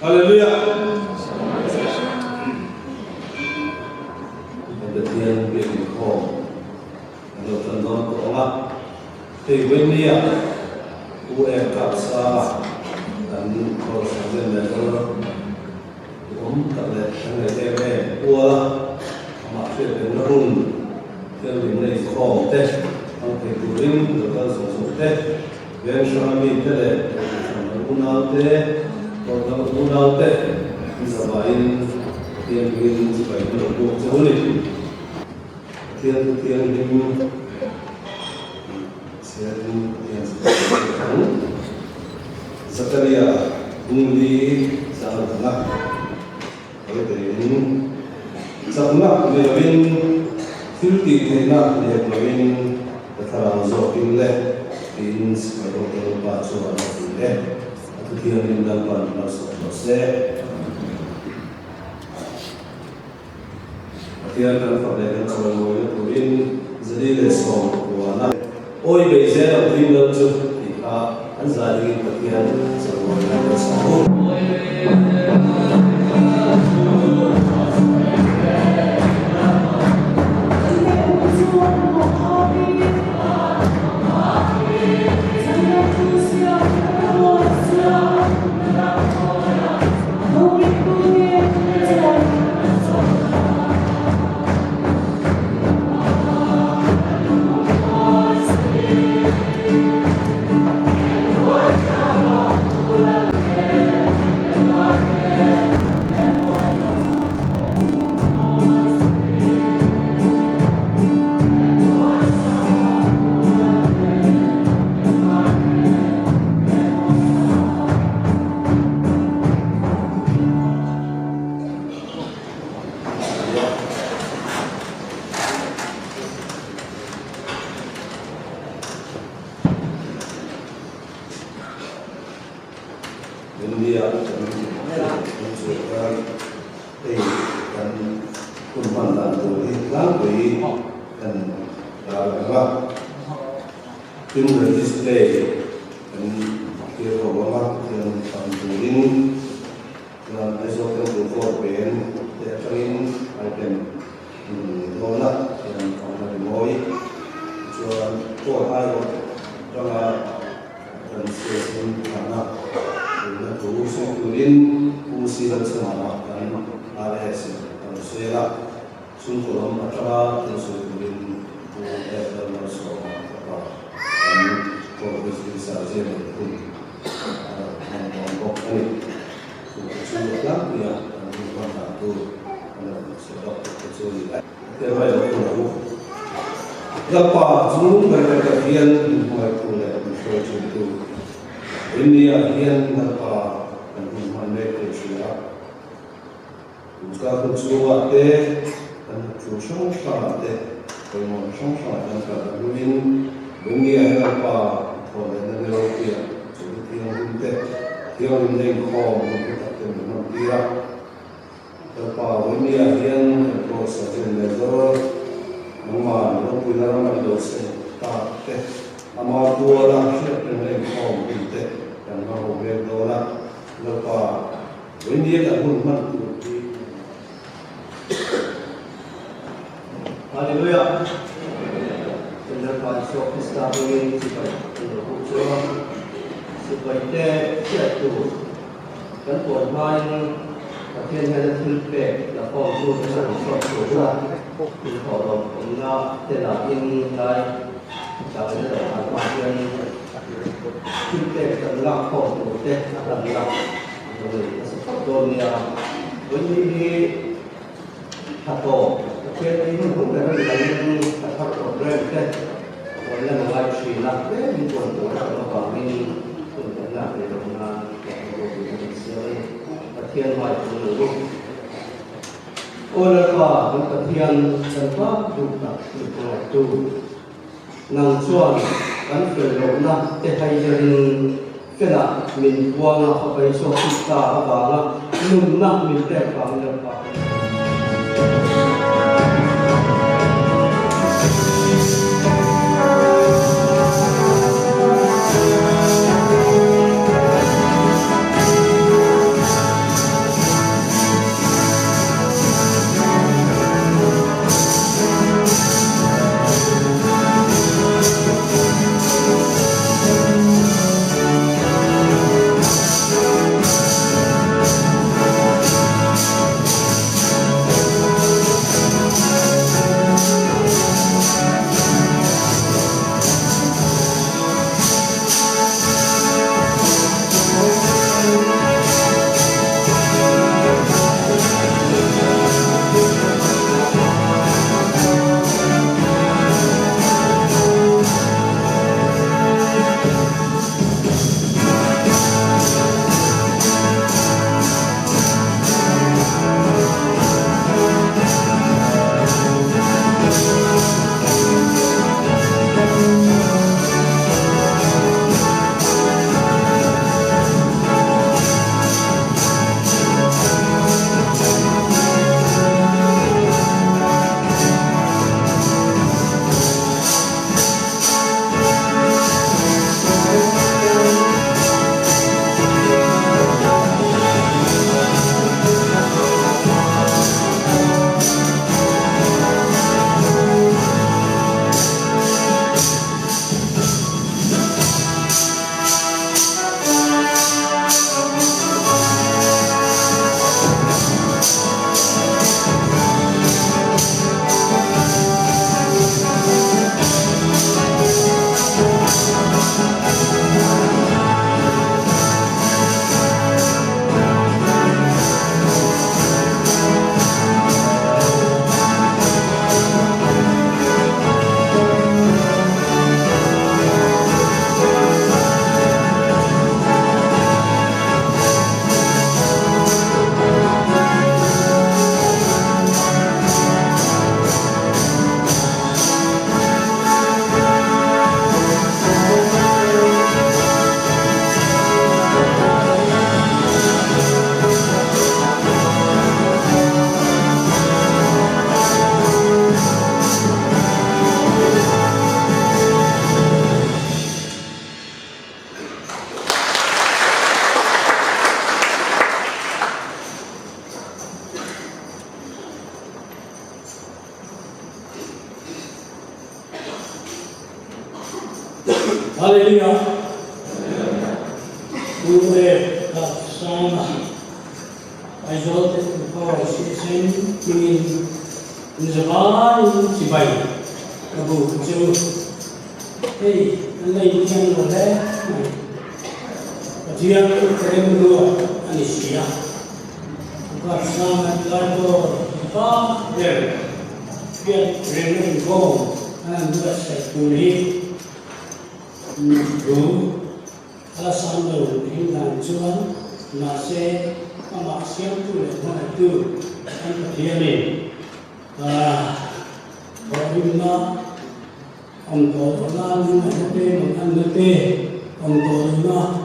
Hallelujah. Được thiên việc khổ, được thần non của ông thì bên nia, u em cảm sa, dan khổ sang bên này thôi, tập lệ sang này xem về, qua mà chuyện đến nó run, theo điểm này khổ tết, ông thầy cụ linh được ta sống tết, bên sang bên thế này, sang nó nào tết, còn nó nào tết, giờ bài tiền viên phải được buộc cho lịch. Thiên linh sẽ thắng Zakaria Bungli sang thắng với đến sang thắng về bên phiêu tì thế nào để bên thằng giỏi kinh lệ tin phải có cái ba số là kinh lệ thứ thiên linh đang còn là số sẽ thiên thần Phật đại thần cầu ngồi của bên dưới đây sòng của nó ôi bây giờ là phim lớp trước thì anh gia đình của thiên sẽ ngồi lại cái sòng năng suất kan phelo na te hayen kena min buang na khabai so kita awala num na min te pa na pa Hallelujah. Ue sama exalted power season in Japan sipai abu kecil. Hey, anda ini yang boleh. Kajian keren dua Anisya. Bukan sama lalu kita biar keren go. Anda saya kulit dulu. Alasan baru dengan Tuhan nasi maksiat tu lepas itu kan pertianan bagaimana untuk orang menghadapi untuk orang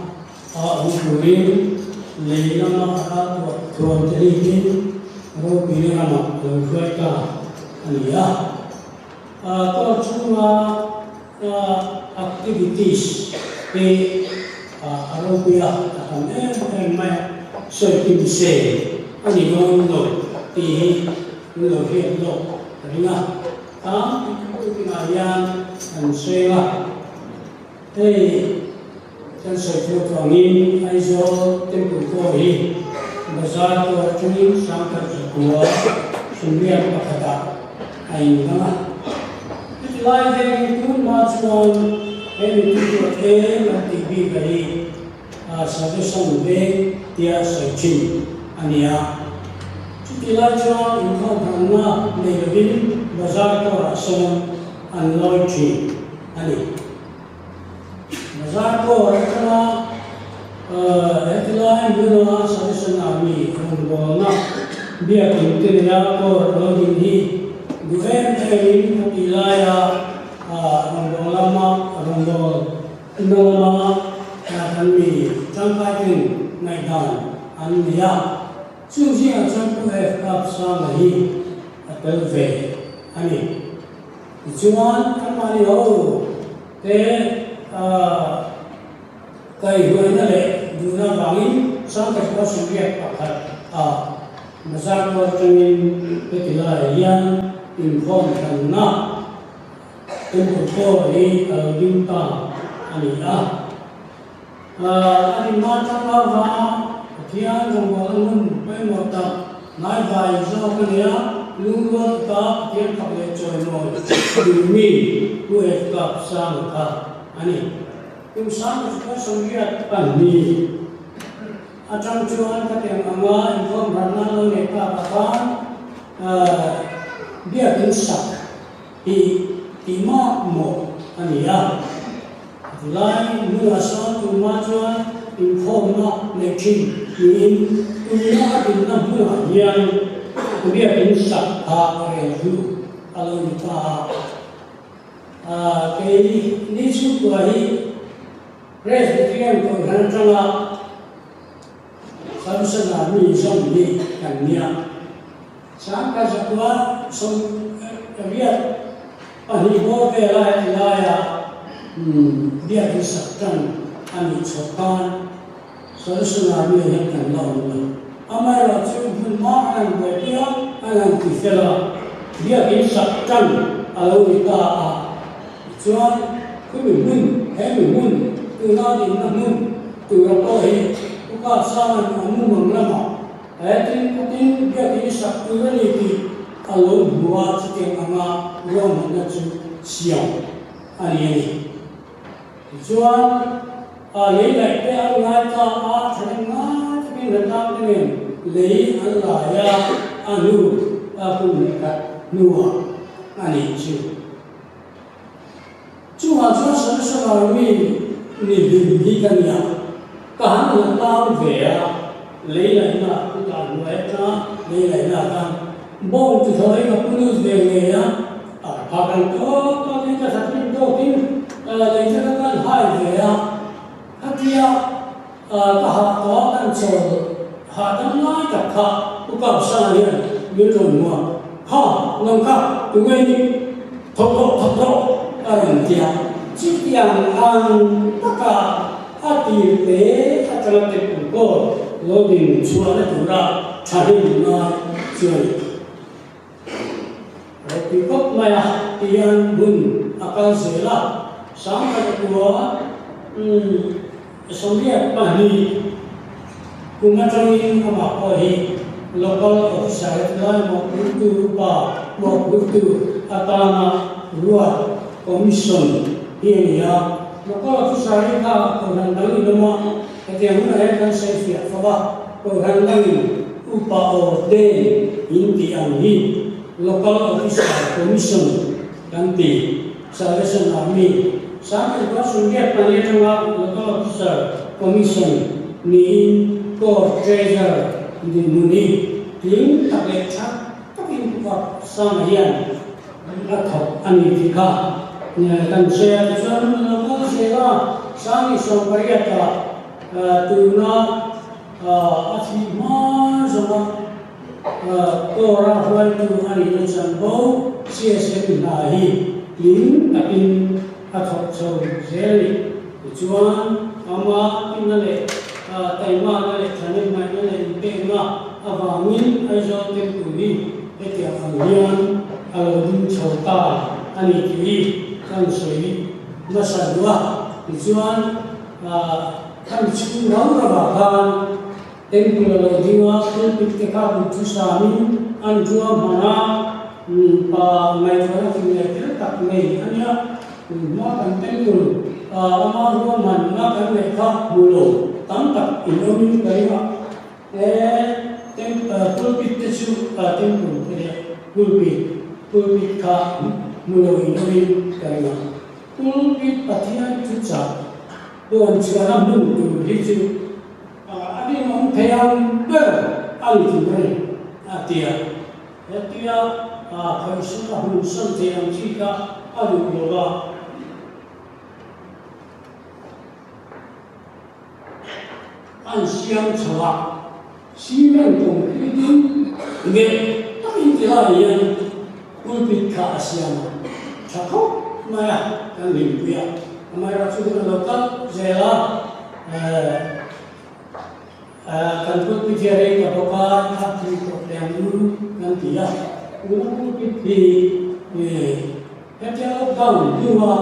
lelah atau tuan terlibat robi nama mereka ania kalau cuma aktivitas di Arabia akan mai seperti bisa ani ngono di lokasi lo karena itu pengajian dan sewa dan sesuatu angin aiso tempat koi besar tu cumi sampai sekolah sembilan kata ain nama itu lain itu macam ini tu nanti beri solution be dia searching ania kita jual income karena lebih besar tu rasion unloading ani besar tu karena headline guna solution ami guna dia kita ko login hi government ini wilayah lama kami sampai Medan ania susia sampai kapsa lagi atau ani cuman kami te kai guna le guna bangin sampai ke susia pakat besar pertemuan petilah yang inform karena untuk ini jumpa ania ani macam apa kian jangkauan pemota naik bayi so kaya lunggot tak kian pakai coyno demi kue kap sangka ani tim sang juga sungguh pani acang cuan kata yang ama info berana lo neka apa dia bisa di mo ania lain nuasa tumajuan informa lekin in dunia dunia bulan yang dia insya reju kalau kita ini sukai presiden pengacara samsung ini sambil kania sampai sebuah lihat paniho belaya dia disahkan ani sokan solusi yang akan lalu. Amar wajib makan dia akan difela dia disahkan kalau kita cuman kemudian tunadi namun turapai buka sama namun menglama ayat-ayat dia disahkan ini kalau buat sekian lama orang mengacu siang ani Jual lelah dia ngata terima tapi datang dengan leh Allah ya anu aku dekat nuah ani cu cuma sesuatu ni dibikan ya kahan datang dia lelah nak kita nuahnya lelah nak kan bom tu hari aku nus dia ya pakai tu kita satu tu lấy cho các bạn hỏi về các kia cả họ có căn sở họ đang nói cả họ cũng có sao hiện như rồi mà họ nông khác tụi mình thọc độ làm gì chỉ tiền ăn tất cả các tiền tế các cái tiền của cô rồi mình xóa nó tụi ra trả hình nó chơi rồi thì có mày tiền bún akan sila sampai kedua sống đẹp bản đi cùng nhau trong những cái bảo vệ local officer là một bức thư atama ruột commission hiện giờ local officer ấy ta còn đang đăng in mà cái tiếng này đang xây việc và còn đang đăng upade inti anghi local officer commission ganti Salvation Army sabi ko sunggit panitanga local officer commission ni ko treasurer di muni ting takle chak takin ko samayan athok ani dikha kan se jon local seva sami sompariata tuna athi ma zama tora hwal tu ani chan bo CSM nahi in takin athok so zeli chuan ama inale taima nale thane mai nale tema awangin aizo tempuli etia phangyan alodin chota ani ki kan soi masadwa chuan kan chu nau ra ban tempul alodinga pulpit ke ka bu sami an jua mana pa mai thora ki ne tak nei ania ma kan tempul ama ruwa man na kan ne kha mulo tam tak inomin kariwa pulpit te chu tempul te pulpit kha mulo inomin kariwa pulpit pathian chu cha don chana mun tu hi chu ani mon thayam ber al chu bre atia khởi sự hùng sơn thế làm chi cả ở được rồi anh xem chợ xí men cùng cái tiếng nghe tất nhiên cái là gì quân bị cả xem chả khóc mà cái liền bịa mà ra chúng ta đâu có dễ là kan pun pikiran apa hati problem nanti ya, untuk pipi, kerja kau juga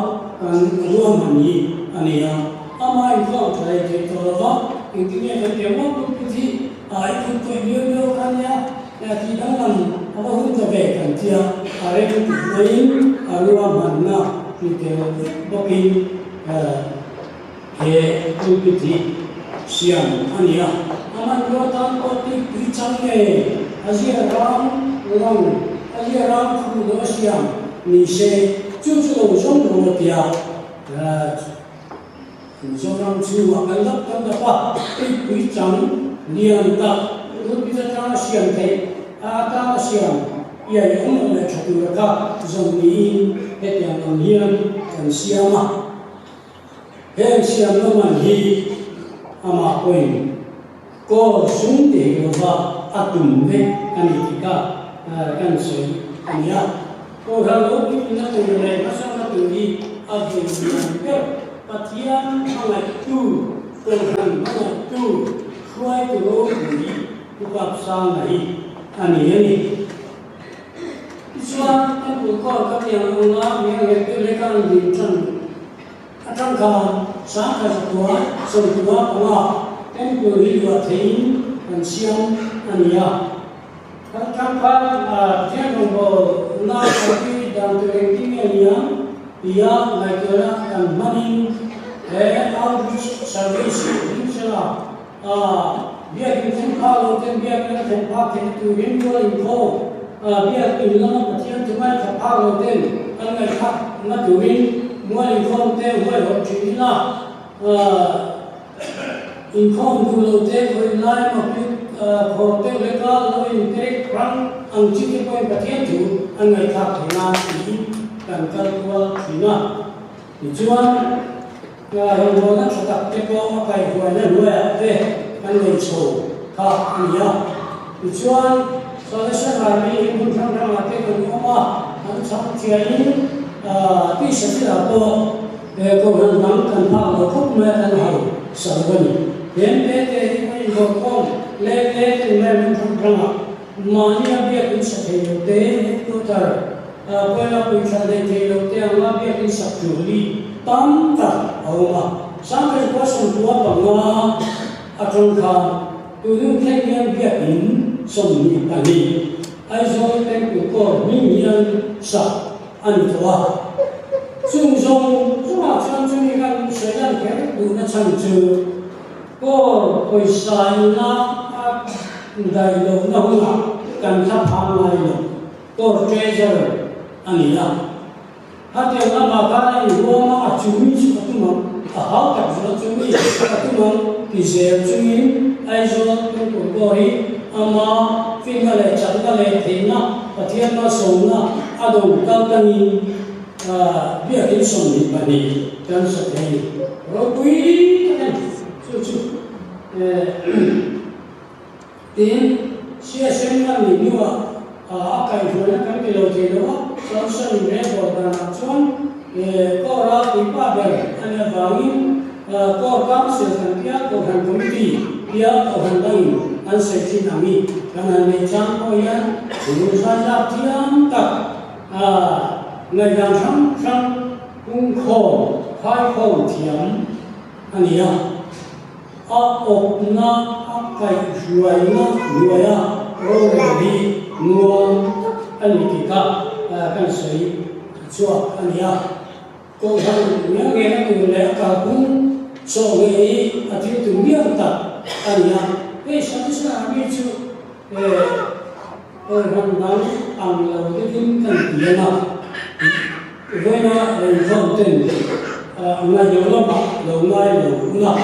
kan luar mani ania, ama itu saya cerita apa, intinya kerja mau pipi, itu tujuan kan ya, tidak apa pun terbaik dia, ada yang lain luar mana kita bagi pipi siang ania. Aman rotan kotik bicangnya, Asia Ram kudo siang, ni se cucu usung rotia, usung cuci akan dapat bicang lian tak, itu bisa cara siang teh, atau siang, ia yang mana cuci mereka zoni, yang lian dan siang mah, yang siang mana hi, ama koin. Ko sung te roba atum ve anitika kan soi ania ko ralo ki na ko le masa na tu ni ave ni patian ala tu ko han ala tu khwai tu ro ni ku pa sang nai ani ni iswa kan ko ka yang nga mi le kan din chan atang ka sa ka tua so tua wa tempul hidup tein dan siang ania. Kadang-kadang dia nombor nak pergi dan terengking ania, dia mereka akan maning outreach service insyaAllah. Dia kita kalau dia kita tempat itu rindu info, dia ilang macam cuma kalau dia mereka nak tuin mulai info dia mulai bercakap lah. Income dulu deh, kalau lain mungkin hotel mereka lalu intrik orang angci itu yang bertiap tu, angkai tak kena ini dan kalau kena, tujuan yang orang sudah teko apa yang dua deh, angkai show, tak niat, tujuan selesai hari pun orang mati kerumah, angkat ciain, di sekitar apa, kalau orang kan kalau kau mereka tahu, sebabnya. Yang itu yang berkong, lek memang terkenal. Mania biar bisa terjadi, putar. Apa yang bisa terjadi, yang biar bisa juli. Tanpa awak sáng cái quá sung tua bằng à trong khang tụi nó thấy nhân việc in sung nhị bản đi ai rồi tên của cô minh nhân sa anh tua sung sung chúng ta chọn chúng mình cần sử dụng cái tụi nó chọn chữ cô hồi sai na đại lộ nó không cần thắp hàng này cô treasure anh à hạt tiền nó mà cái này mua nó chú ý chút tụi mình hảo cảm nó chú ý tụi mình thì sẽ chú ý ai rồi tên của cô ấy mà phim cái này chẳng cái này thì nó và thiên nó sống nó à đồng cao tăng biết cái sống gì mà đi cần sự này rồi quý cái này chú chú tiền xe xem là mình như cái rồi cái lô gì đó sau sau mình bỏ ra chọn có ra thì ba bề anh em vào in có cảm sự thành kia có thành công ty kia có thành đây anh sẽ xin làm gì cái này chẳng có gì chúng ta ra thiên tập ngày làm sáng cũng khổ phải khổ thiểm anh em ốc na cái ruồi na ruồi rồi đi nguồn anh thì cả cái sấy chua anh em cô thằng nhớ nghe nó từ lẽ cả cũng so với thì từ miệng ta anh em cái sáng sáng biết chứ thằng đó ăn là cái kinh cần tiền nào với nó không tiền ngày nhiều lắm lâu nay lâu nào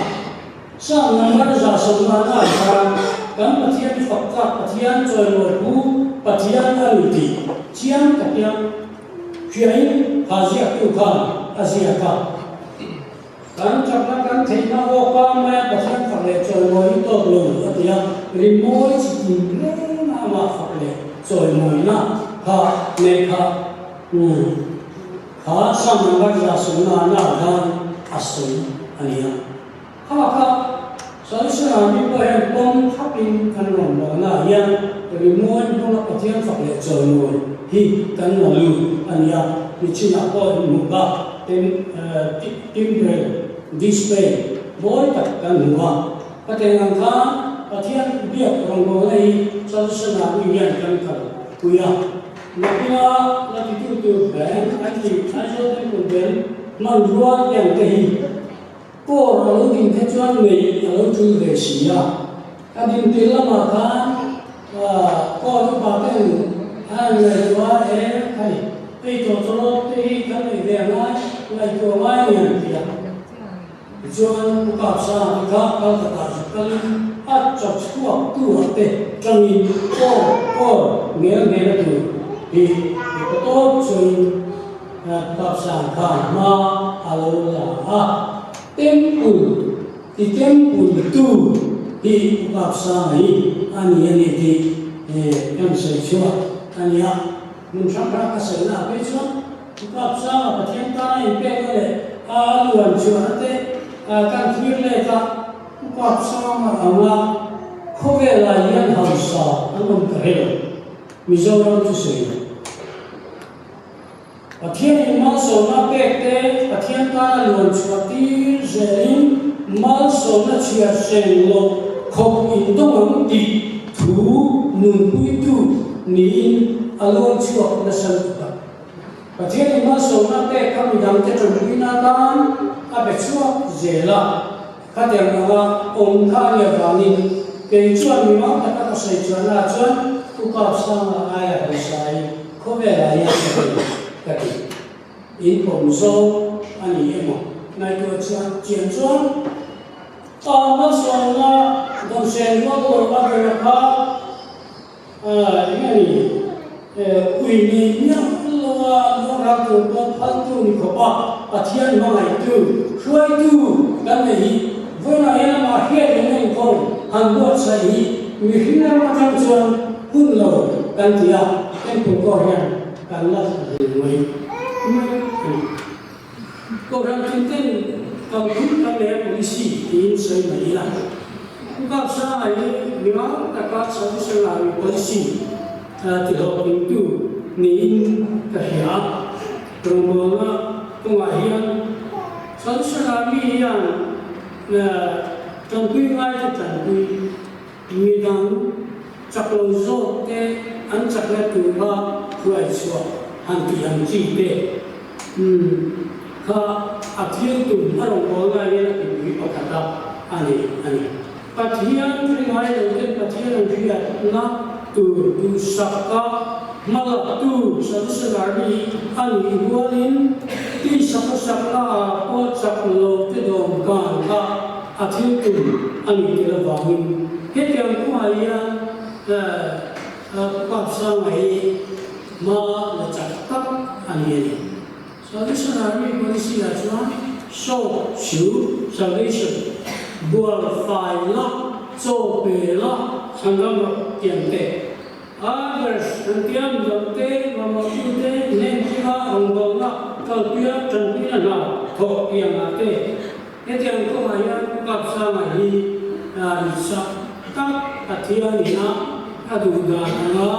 sang năm nay ra sớm mà na kan pathian fakta pathian choi lo bu pathian aluti chiang takyang khiai hazia tu khan azia ka kan chakla kan theina wo ka ma pathian fakle choi lo to lo atia rimoi chi na ma fakle choi moi na ha ne kha ha sang năm nay ra sớm mà na khan asoi ania ha sau đó mình có thể bom thắp in căn phòng đó là yên vì mỗi bom nó có thiên phật lệ trời ngồi thì căn là lưu anh em thì chỉ là có một ba tên timbre display mỗi tất cả nữa có thể làm khác có thiên biết trong đó này sau đó mình nhận căn cần quý à mà khi là cái tiêu bé anh thì thay cho cái một bên mà luôn nhận cái cô ở lúc kinh tế chuyên người ở lúc chui về xí à, cái điểm tiền là mà cô lúc bảo cái hai người đó cái cái chỗ cái này về ngay chỗ ngay nhận tiền, chuyên cặp sa các cái chọc chuột tu học trong in cô nghe là tu thì có tốt chuyên cặp sa cả mà alo là temple di temple tu di kapsa ni ani di yang sejua ani ya mencapai kesana besok kapsa patien tanah impek oleh aluan cuate kan firle ta kapsa ma khove la yan hausa anum kahelo mizoram tu sei patien mal sona pekte patien tanah luan cuati Zerin mal sona chia sen lo không in đông ấm đi thú nung quy tu nín alon chuộc na san ta và thế mal sona pe kami dang te trong quy na tan abe chuộc zela các tiền là ông tha nhà vani cái chuan mi mang ta ka sai chuan la chuan ku ka sang la ai a sai ko ve la ya ka ki in pom so ani emo này tôi chuyển xuống nó xuống là đồng sen nó tôi bắt đầu là cái này quỷ này nhá nó ra từ con phân tu thì có ba thiên nó này tu suy tu cái này với này là mà hiện cái này không Hàn Quốc sẽ vì khi nào mà trong trường hưng lầu cái gì à em cũng có hiện cái là người cô đang tin tin cầu cứu các bé polisi in xây mấy là các xã này nếu các xã sẽ là polisi thì họ cũng tu nín cái hiệp trong đó công an hiện xã sẽ là mi hiện trong quy ngay cho trần quy mi đang chắc lâu rồi thế anh chắc là từ ra rồi xóa hàng chi thế kha athian tu marong ko ga ye ki bi pakata ani pathian tri ngai lo te pathian ria na tu sakka mala tu sadusarani ani huanin ti sakka ko saklo te dom kan ka athian tu ani ke la wangin he kyang ku aya papsa ngai ma la chakka ani Salvation polisi là chuan so chiu salvation buồn phải la so bề la sang gam tiền tệ others and tiam dam te ma ma tu te nem chi ha ong dong la kal pia chan pi na tho piang la te e tiang ko ma ya kap sa ma hi ri sa ta athia ni na adu da na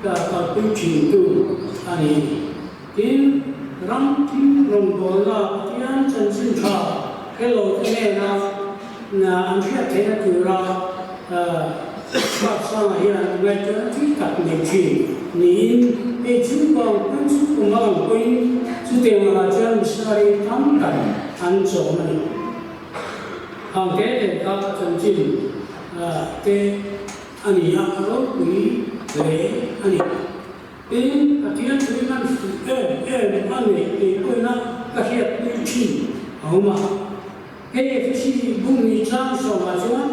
ka pi chi tu ani tin rong tim rong bò la tian chân sinh thọ hello thế này là anh biết thế là từ ra bắt sang hiện ngày cho nó thích cặp mình chỉ nín để chúng con quân chúng con mang quên chú tiền là chân sai thắm cảnh ăn chỗ này hàng thế để các chân sinh cái anh ấy ăn lót quý để anh ấy in atian tu man ani e koina ka hiat ni chi auma he chi bung ni chang so ma chuan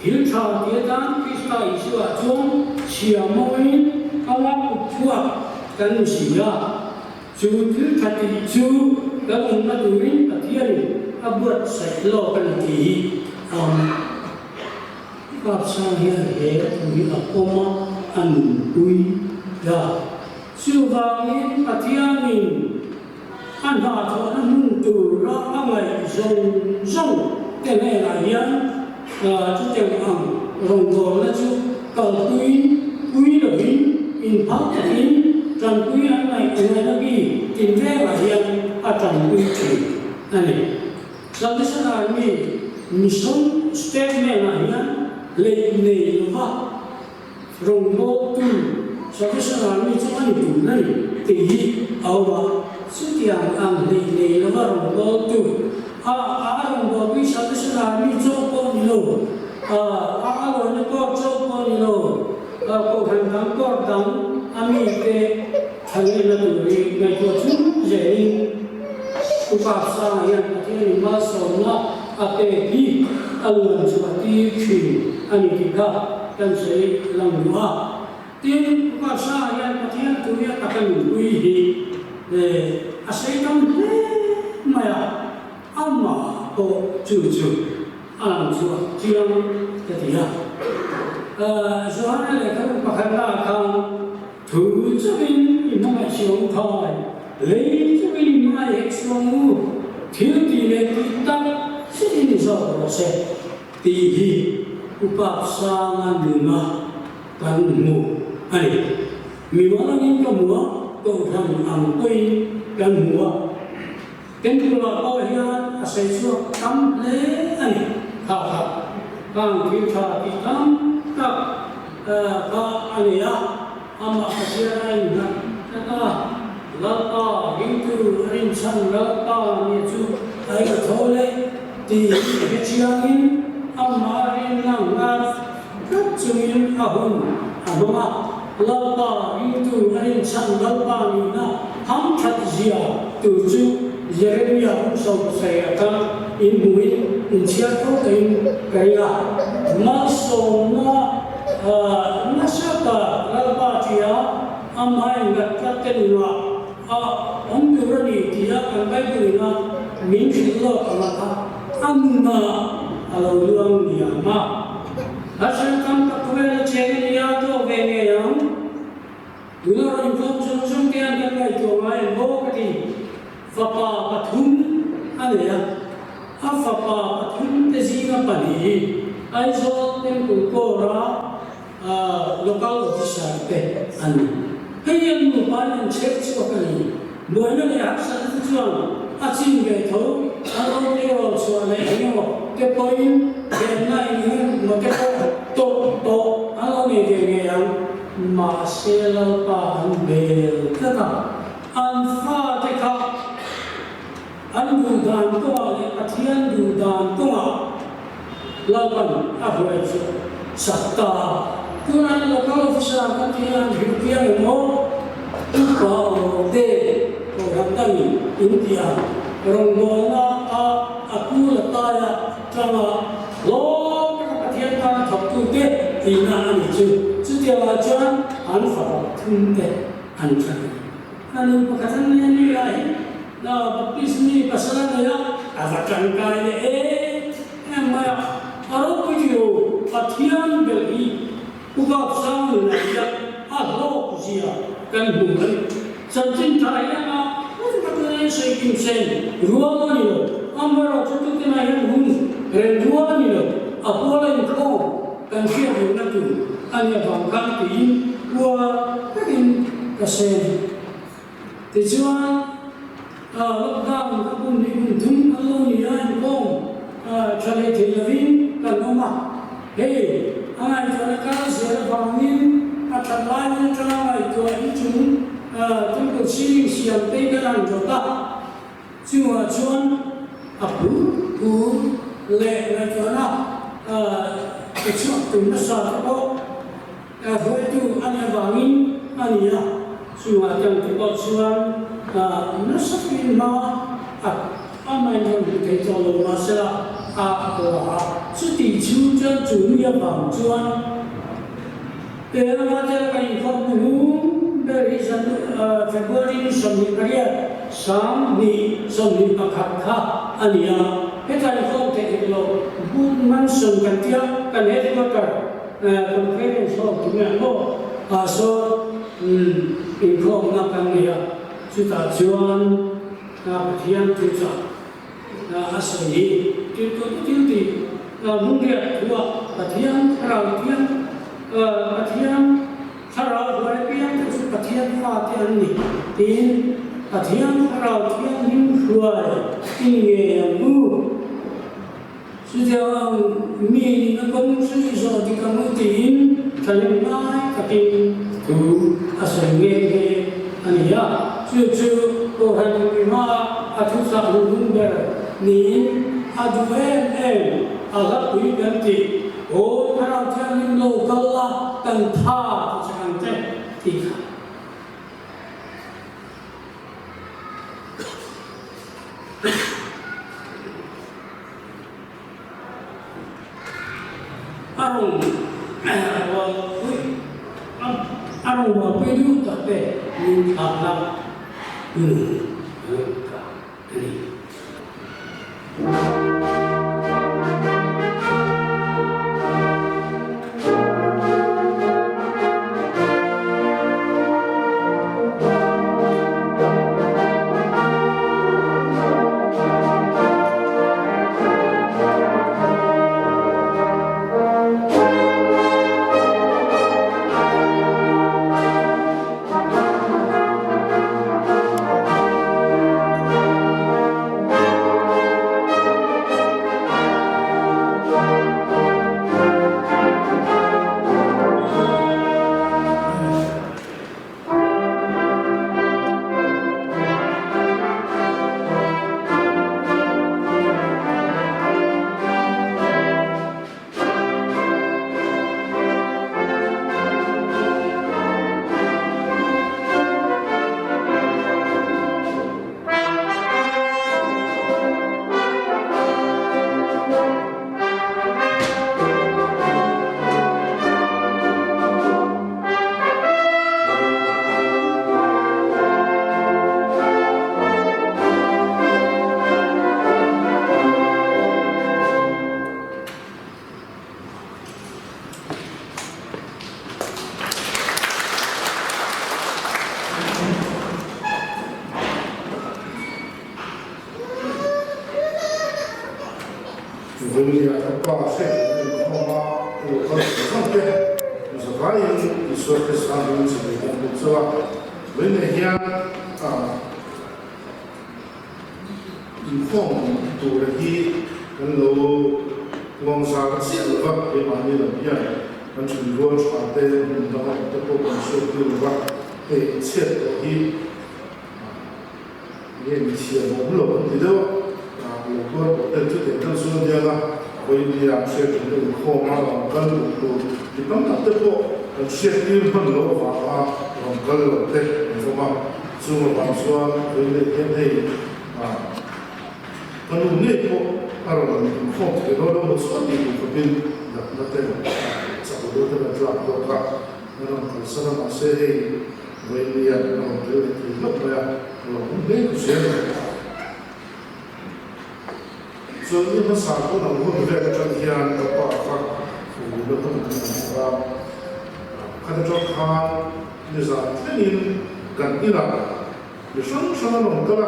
hil tha tie dan krista isu a chuan chia moin awa ku chua kan sia chu thil thati chu ka un na turin atian abuat sai lo kan ti kap sang hian he ni akoma an ui ya siêu vàng Athia mình anh ta cho anh muốn từ ra các ngày rồng cái này là hiến chú tiền hàng rồng đồ là chú cầu quý lợi in phát in trần quý anh này là gì tiền thế là hiến trần quý chỉ này sau đó sẽ là mình sống step này là hiến lên này là rồng đồ tu sau đó sẽ là mình cho anh đủ này thì ở đó sự kiện ăn này là rồng đồ tu rồng đồ quý sau đó sẽ là mình cho con lô rồi nó có cho con lô có hàng có đắng ami cái thằng này là tuổi ngày của chúng dễ cũng bảo sao hiện cái này mà sống nó cái gì anh làm cho cái gì anh đi cả cần sẽ làm nữa tin cũng bảo sao hiện cái tuổi các anh quý gì để sẽ trong thế mà ông mà có chịu làm cho chiang cái gì à do này là các bạn là không thứ cho mình nó phải sống thôi lấy cho mình mà hết sống thiếu thì nên chúng ta sẽ đi rồi nó sẽ thì cũng bảo sang anh nữa cần mù này mình muốn những cái múa cầu thần ăn quên cần múa cái thứ là bao nhiêu sẽ xuống cắm lễ này học càng kêu thà thì cắm các anh ấy amma kasiran kata lata hindu rinsan lata ni chu ai ka thole ti ke chiangin amma rin lang na kat chungin ahun amama lata hindu rinsan lata ni na ham that zia tu chu Jeremia cũng sâu say ka in muin in chia ko in kaya ma so na nasaka lalpatia amai ngatatenwa om durani dia kan baibulina min khillo amaka amma alawluang niyama hasan kam takwela chegeniya to veneyam dunaro information sumtian kan ngai to mai bokati fapa pathum aleya fapa pathum tezina pani aizo tem kora local official te ani hey mu ban check ko kani moina le action chuan achin ge tho alo te ro chuan le ayo te cái point hiện nay một cái tổ alo này về yang mà sẽ là bạn bè thế nào anh pha thế khác anh đủ đàn tua này anh đủ đàn tua lao bằng áp lực sắp ta cứ anh là kalau bisa anh hidup yang mau kalau deh orang kami India orang mana aku letaknya sama lo perhatian kan satu deh ina itu setiap ajaran anfal tunde anfal kalau perkataan ini lain nah baptis ni pasaran ya asalkan kaya emang kalau video perhatian beli ubah sama dia Allah kusia kan bukan Sanjin Thailand katanya sekian sen dua ni lo, ambil waktu tu kena yang dua ni lo, apa lagi kau kan siapa yang nak tu, hanya bangkan tin dua kan kesen. Tujuan lockdown kapun ni pun kalau ni yang kau cari televisi kan rumah, hey, angai kalau siapa bangin atau lain cara itu chúng tôi xin xem đây cái làm cho ta nhưng mà chọn bố lệ là cho nó cái chuyện từ nó sao đó với tu anh em vào in anh nhá nhưng mà trong cái câu chuyện nó sắp đến nó anh em trong cái cho luôn mà sẽ là của sự tỷ chú cho chủ nghĩa bằng chuan để nó ra cái con đúng dari Februari sampai kerja sampai pakha ania kita info teknologi bukan sungkan tiap kan headquarter conference hall dengan ho so info ngakan dia sudah jual perhatian kita asli itu mungkin dua perhatian kalau dua yang itu perhatian perhatian ni, tin perhatian perhatian yang dua ini yang bu, sudah mini nak sih so di kamu tin, kalau naik tapi tu asal ni ania, cucu orang lima atau satu ber ni aduan agak bui ganti. Oh, kalau jangan lokal lah, tentang jangan tiga. Arung apa itu tapi minta ini. Veni a pace, ma sempre nos vai e sua questão de pessoa vem a informa do aqui quando wang sa si va e mani la bia an chu ro cha te mun da te ko kan so ki va e che hi ye mi chi mo lo ni do lo ko te tu te kan so dia la ko ni ya che te ko ma la kan lo ti kan ta te ko che ti ban lo va va lo kan lo te so ma su mo ba so ko ni te te kan lo ne ko allora, in fondo, che non lo so, dico che da te, sapevo che la tua cosa, non sono ma se voi non dovete non vedo sempre. Sono io passato da un po' di vecchio di anni da qua, fu kada ciò che tenin kan ila有什么弄个啦？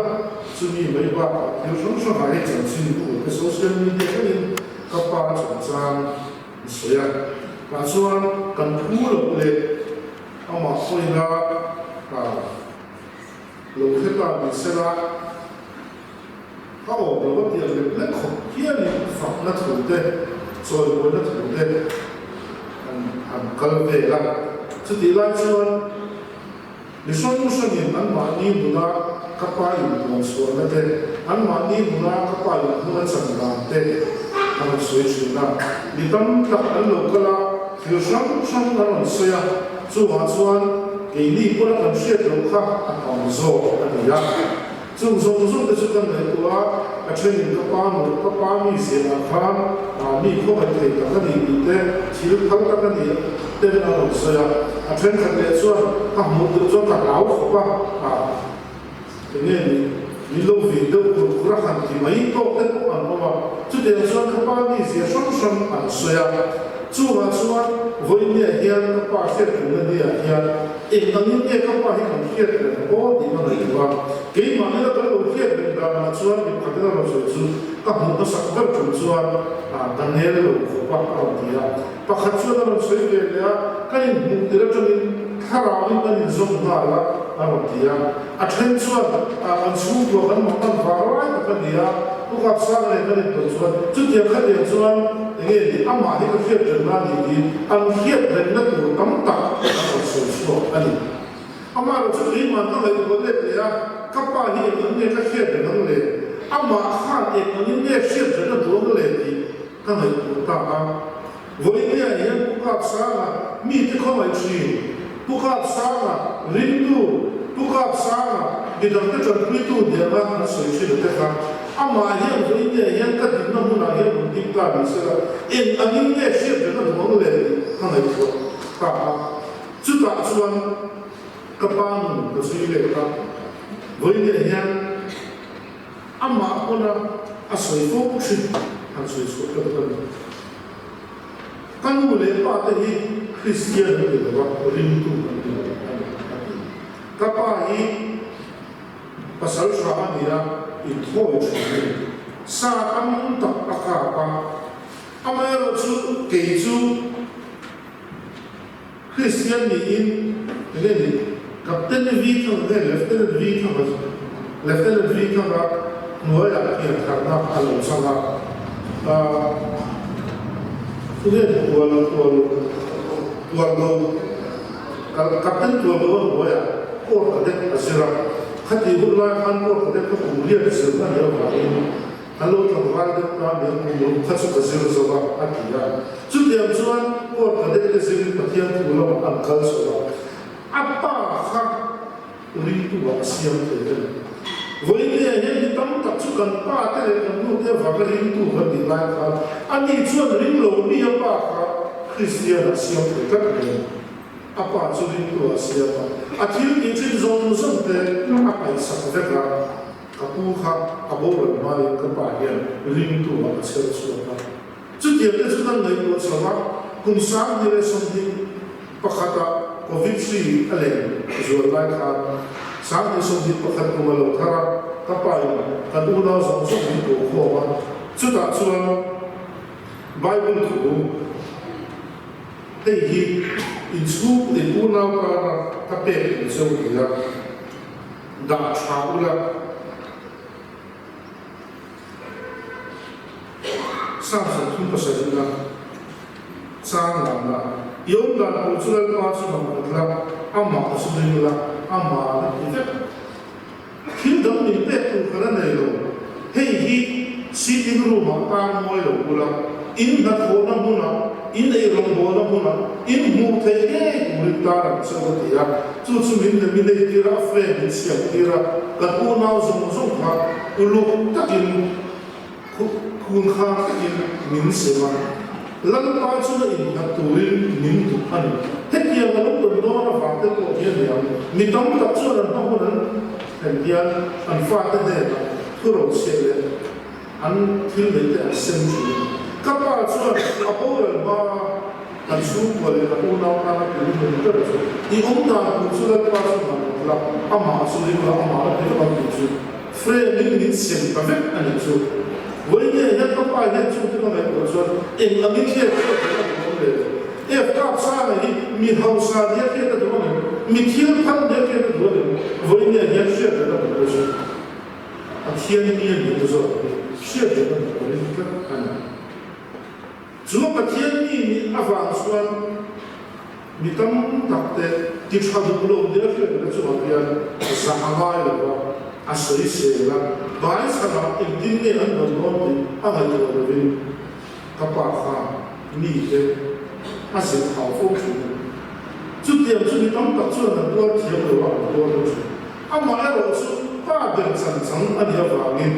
是你没办法，有什么还讲进步？那首先你得跟个巴掌上谁啊？把说跟土了嘞，阿妈会啦楼梯啦，你是啦，我我点那口hier你放那土的，所以我那土的很高的啦，这里来说。你说不说你俺妈你不拿个把有多说那的，俺妈你不拿个把有多怎么的，他们随时啦，你当他俺老个啦，有什么他们说呀，做完给你不能写头卡，俺做那样，做的是跟那个啊，而且你个把你写了看，你可不可以跟你的，其实他跟你。对那种是呀，全看来说，我们做个老虎吧，你老肥都不然很低，没多的不安嘛，这点说他把你些双安是呀，做为你现在把些东西现，当你那个把些东西的，我地方来话，给嘛那个东西的，那说你看到了就是，我们上个就说当年的老虎吧，把很多那种随便的，跟你这个证明，他让你跟你说话了，问题陈说出国很麻烦，来跟你不搞啥的跟你都说，直接看见说，你阿妈那个学生那里按学人那个咁大，手说阿妈这里嘛，那来我那里他把你那个学生那里，阿妈看你那个学生那多个来的，他们不大我一年也不搞啥米的空来吃，不搞啥领导，不搞啥，你当这种领导的那谁去的这个？阿妈也我一年也个顶那么那也不顶大的是了，你那学生那多个来的，他来说，只打算个帮就是一个我一年也阿妈我呢谁都不去，谁说这个。kan mulai pada ini Kristian itu bahawa rindu kapai pasal soal dia itu itu sahaja tak apa amai roju keju Kristian ini kapten Vita Lieutenant Vita nuaya yang karena kalau sangat Ini tuan kapten tuan ya, orang kadek asirah, hati bulan kan orang kadek kemudian asirah ya orang kalau terlalu kan dia mulu kasut asirah sebab hati ya, sudah tuan orang kadek asirah bagian pulau angkal sebab apa hak rindu asiam itu. Voinya yang hitam tak suka pada yang muda fakir itu berdilai ani jual rindu ni apa Kristian siapa kita apa jual itu siapa akhir itu zon sampai apa isapeka kapuha aboran mai kebahagiaan rindu apa siapa jadi itu sudah naik sebab kumsam dia something pakata COVID-19 aleng jual lagi Saat ini pakat kumalau kara kapai kaduna sosok itu kuat sudah Bible itu insu di punau kara kapel itu dia dah tahu lah 上层听不谁的，蟑螂啦，有的不出来抓住我们啦，阿妈是那个啦，阿妈的一个，听到你别不可能那个，嘿嘿，西听路嘛，大摸有不啦，因那头那不啦，因那龙波那不啦，因木头嘿，古里大人说的对啊，就是民的民的地啦，非民想地啦，个不闹松松哈，不路大因。คุณค่าที่มินเสียมาลังตาชุดอินทัดตัวมินตุอันเฮ็ดยังมันต้องโดนฟังแต่ตัวเดียวเนี่ยมีต้องตัดชุดนั้นต้องคนนั้นเห็นยังอันฟังแต่เด็กทุรเสียเลยอันที่เลยแต่เส้นชุดกับว่าชุดอาโปเรมาอันชุดวันนี้คุณเอาการเป็นเรื่องเกิดชุดอีองค์การคุณชุดนั้นว่าชุดนั้นละอามาชุดนี้ละอามาเป็นคนชุดเฟรนนี่มินเสียงกับเฟรนอันนี้ชุดวันนี้ยังต้องไปยังชุดที่เราไม่รู้ส่วนเองเราไม่เชื่อที่เราไม่รู้เลยเอฟกับซาเนี่ยมีเฮาซาเนี่ยที่เราดูเนี่ยมีเที่ยวพันเนี่ยที่เราดูเนี่ยวันนี้ยังเชื่อที่เราไม่รู้ส่วนอันเที่ยวนี้ยังไม่รู้ส่วนเชื่อที่เราไม่รู้ก็อันนั้นส่วนกับเที่ยวนี้มีอาฟังส่วนมีตั้งตักแต่ที่ชาวดูโลกเนี่ยที่เราจะว่าเนี่ยสหายหรือว่าอาศัยเสียละบางสถานที่ดินเนี่ยอันนั้นโน้นที่อะไรจะว่าเป็นกับป่าข้ามีเองอาศัยเขาฟุ้งชุนจุดเดียวจุดนี้ต้องตัดส่วนนั้นตัวเทียบหรือว่าตัวนู้นอามาแล้วเราสุดฟ้าเดินสันสันอันนี้ว่าเงิน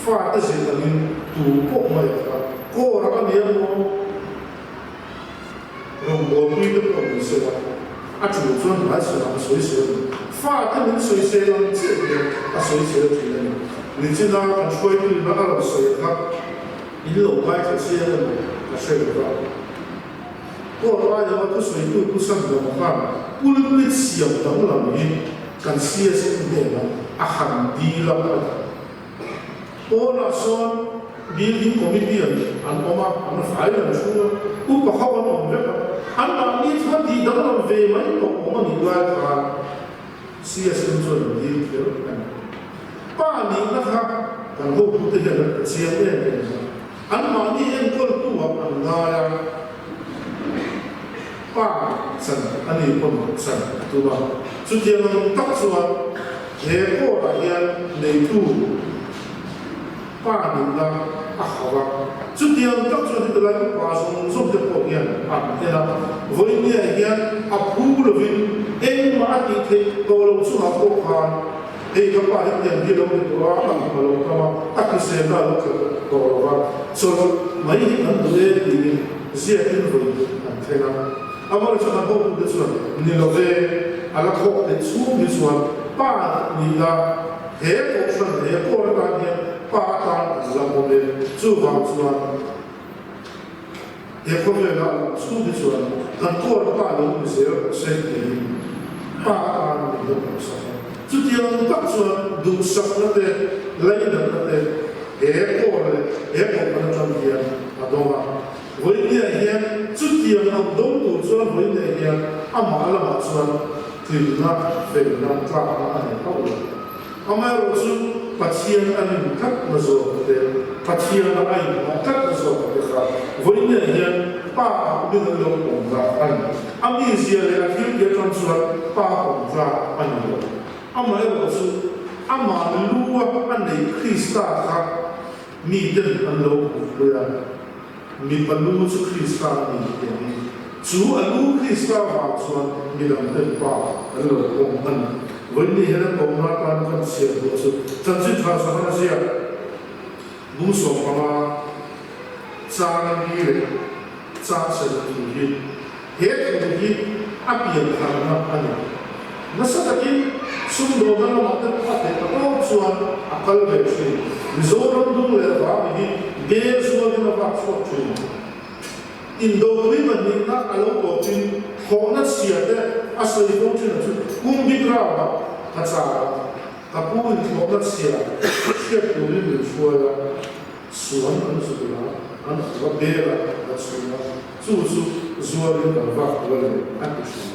ฟ้าที่สิ่งนั้นถูกพวกไม่ครับก็เราอันนี้เราเราบอกไม่ได้ก็ไม่ใช่ว่าอาจุดส่วน还是让谁写的发他们谁写的这个啊谁写的题呢你知道他吹对那个谁他一路歪着写的他写的吧过来的话他水对不上的话不能被小等了你กันเสียสิ่งเดียวอาหารดีแล้วโอ้ละส่วนดีที่คอมมิชชั่นอันออกมาอันฝ่ายนั้นช่วยอุปกรณ์ของเรื่องอันนั้นนี่ถ้าดีดังนั้นเวไม่ตกมันดีกว่าการเสียสิ่งส่วนดีเดียวกันป้านี่นะครับการพูดถึงเรื่องเสียเองอันนั้นนี่เองก็ตัวอันนั้นป้าสันอันนี้คนสันตัวสุดที่มันตัดส่วนเฮ้ก็อะไรในตู้ป้าหนึ่งละอ่ะเขาว่าสุดที่มันตัดส่วนที่เราป้าส่งส่งที่พวกเนี่ยอ่ะเนี่ยนะวันนี้เนี่ยอ่ะผู้บริวินเอ็งมาที่เทตัวเราสุดหัวข้างเฮ้ก็ป้าที่ที่เราเป็นตัวอ่ะเราก็มาตัดเสียได้เราก็ตัวเราว่าส่วนไม่เห็นตัวเองที่เสียที่เราอันเท่านั้นอามาเราจะทำพวกนี้ส่วนนี่เราเป็นอะไรพวกนี้สู้นี่ส่วนป้านี่ละเฮ้พวกส่วนเฮ้พวกอะไรเนี่ยป้าตามจะมองเลยสู้ฟังส่วนเฮ้พวกนี้ละสู้นี่ส่วนกันพวกป้าลงเสียเส้นนี้ป้าตามนี่ลงสักจุดที่เราตัดส่วนดูสักนั่นเองไล่นั่นเองเฮ้พวกเลยเฮ้พวกมันจะมีอะไรดูว่าวันนี้เนี่ยจุดที่เราดูตัวส่วนวันนี้เนี่ยอามาละมาส่วนคือนักเฟรนนักกล้าอันนี้เขาเลยอามาเราสุดปัจจัยอันนี้ทักมาส่วนเดียวปัจจัยอันนี้ทักมาส่วนเดียวครับวันนี้เนี่ยป้าไม่ได้ลงองค์ละอันอามีเสียเลยที่เกี่ยวกับส่วนป้าองค์ละอันนี้อามาเราสุดอามารู้ว่าอันนี้คริสต์ครับมีเดินอันลงเลยมีบรรลุสุคริสต์นี่อย่างนี้จู่อันลูกคริสต์ว่าส่วนมีลำเดินป่าอันลูกองค์นั้นวันนี้เห็นองค์นั้นกันเสียตัวสุดจันทร์ทางสารเสียบุษบมาจางนี้เลยจางเสด็จที่เหตุที่อาเปียนทางนั้นอันนี้นั่นสักทีสุ่มโดนแล้วมาตั้งแต่ตอนส่วนอักลเบชีมิโซรัมดูเลยว่ามีเดชวันนี้มาฟังช่วยอินโดนีมันนี่นะอารมณ์บอกจริงของนักเสียแต่อาศัยของจริงนะกุมบิดราบะทัศน์กับผู้ที่ของนักเสียเสียตัวนี้มันช่วยส่วนอันสุดละอันว่าเบลละส่วนสู้ส่วนนี้มันว่าวันนี้อันที่สุด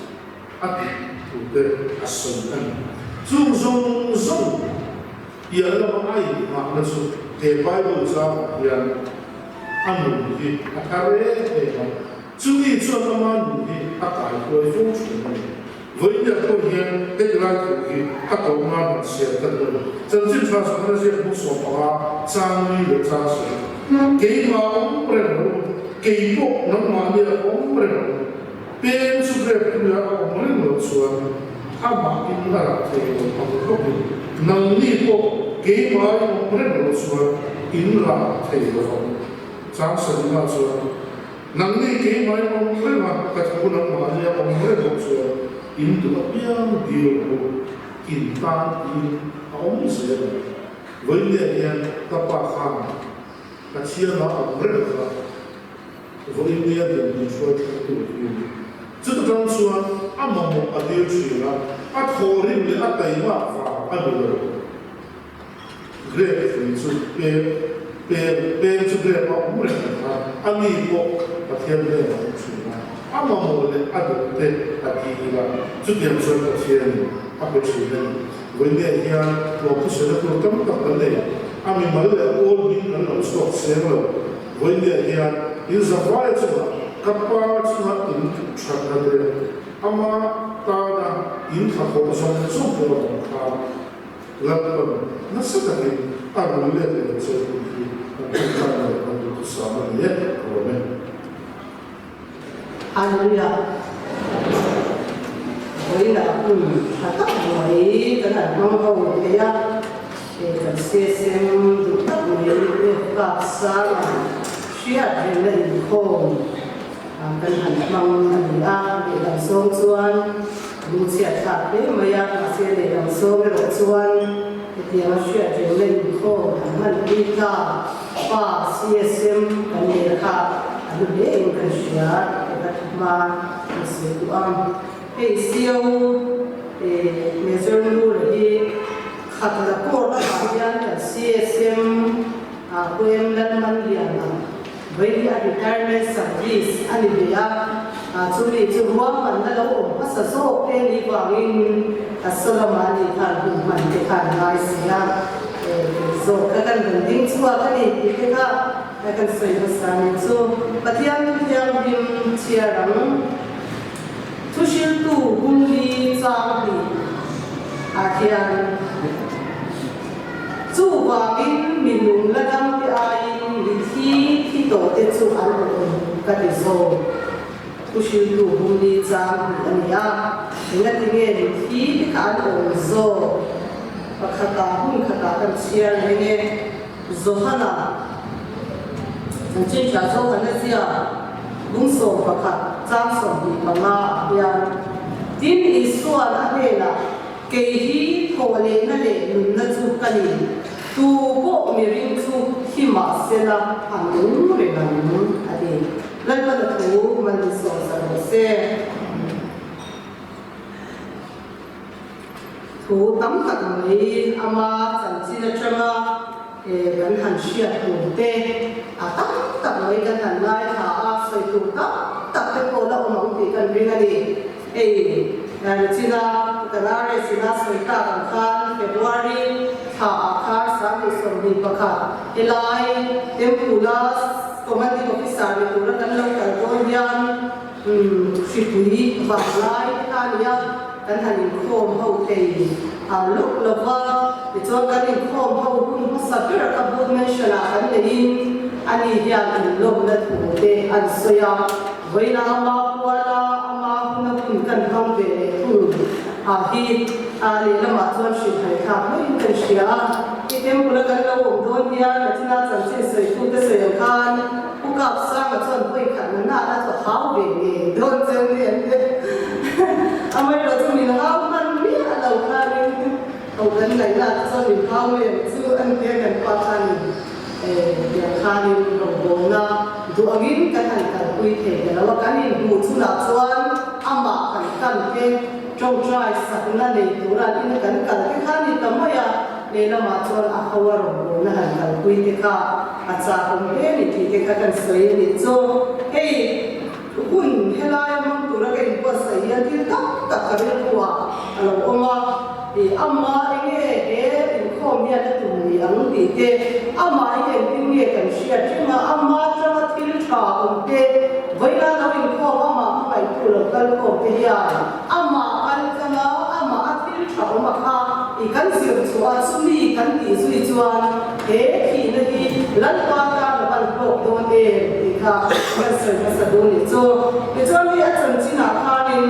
อันที่ถูกเด็ดอาศัยอันสู้อย่าละมาไอ้มาแล้วสุดเฮ Bible sa yan anu hi akare chumi chuan aman hi akai koi fu chu với nhà tôi hiện cái là cái các tổ chức sẽ tất cả chân chính phát sinh ra sẽ một số hóa trang bị được trang sử cái mà ông bền cái bộ nó mà như ông bền bên chủ đề của nhà ông mới mở xuân tham mà in là thì ông có bị năng lực bộ cái mà ông mới mở xuân in là thì ông trang sử là xuân năng lực cái mà ông mới mà cái chỗ nó mà như ông mới mở xuân in tu apiang dio in tan in aom se với le yan tapa kham ka chia na abre ka với le de ni choi tu chu tang suan amamo adio chira a thorin le atai wa fa adu great for chu pe chu great pa umre ka ami ko pathian le chira amamo le adu te akira chu tiam so ka chen ape chira với le yan lo ku se le ko tam tak le ami mal le all bin kan lo stock se lo với le yan is a right to kapa chu na in chakra le ama ta na in kha ko so so ko ka la ko na sa ka ni aru le le se ku ka na ko sa ma ye ko me Hallelujah. Với là tất mọi cái là mong cầu cái cái xem đủ tất mọi cái các sáng suy hạt lên không cái hành mong hành để làm sông xuân đủ sẽ thật đấy mà ya sẽ để làm sông cái độ xuân thì nó suy hạt lên không hành đi cả và xem cái này là cả đủ để em cái suy hạt mà sự tuam hay siêu người dân lưu thì khát là cô là bạn là CSM quên lần mang liền với retirement service anh đi chúng đi chung hoa mình đã lâu ổn bắt số cái đi vào in Solomon đi thằng mình thì thằng này xí rồi các anh cần tính chua cái gì thì cái cần xây dựng sáng so patian yang dim chiarang thushil tu hungli chang đi hian chu wa min lung la dam ti ai ni thi to te chu an ka ti so thushil tu hungli chang ania ina ti nge ni thi ka an o zo pakhata hun khata kan chiar nge zo hana trên trả số hắn là gì à đúng số và khát trang số bị mà ya tin Israel anh ấy là cái gì thổ lệ nó lệ nó chụp cái gì tu bộ miếng chụp khi mà sẽ là hàng đúng rồi là đúng anh ấy lần là tu mình số sản sẽ tu tắm tạt mấy ama chẳng chỉ là cho nó gần hành siết tụ tê tất tất mấy gần hành lai thả sợi tụ tất cái cô đã ôm thì gần bên này chỉ là cái này chỉ là sợi ta gần khan February thả khan sáng thì sớm đi bạc cái lai em phụ là commanding officer thì phụ là gần lâu cả đôi yan phi quý và lai cái nàyกันหันโคมเฮาเตยลุกลว่าที่จอกันโคมเฮาคุณภาษาที่เราพูดไม่ใช่ละกันเลยอันนี้ยานลมและถูเตอันสยามเวลามาพัวละมาคุณคุณกันฟังเตยคุณฮีอะไรละมาจวนสิให้ข้าไม่กันเสียที่เต็มกุลกันเราโดนยาที่น่าสังเกตใส่ทุกเสียงกันผู้กับสร้างจนไปขันน่าจะหาเวงโดนเจริญทำไมเราจะมีข้าวมันเนี่ยเราข้าวนี่เอากันไหนล่ะจะมีข้าวเนี่ยซื้ออันเดียวกันปะทันอย่างข้าวนี่เราโบนะดูอันนี้กันหันกันคุยเถอะแล้วว่ากันนี่หมู่ชุนชวนอามากันเองจงใจสักนั่นเลยตัวเราที่กันที่ข้าวนี่ทำไมเนี่ยเรามาชวนอาเขาว่าเราโบนะหันกันคุยเถอะค่ะอาจารย์คนนี้นี่ที่กันสวยนี่โจ้เฮ้ยคุณเฮลายมันตัวเราเองก็ใส่ยันที่ตักกันเรื่องว่าเราออกมาที่อามาเองอินคอม เนี่ยจะตุ่มนี่อังตีเตอามาเห็นที่เนี่ยกันเชียร์ที่มาอามาจะมาทิ้งชาอังเตไว้แล้วเราอินข้ออามาไม่พูดแล้วกันก็เทียอามาอันจะมาอามาทิ้งชามาค่ะอีกันเสียงชัวสุนีกันตีสุยจวนเฮ้ที่นี่ลันปาตาบันโตโดนเองอีกค่ะมันเสร็จมาสะดุ้งนี่จ้าจวนนี่อาจารย์จีน่าพานิน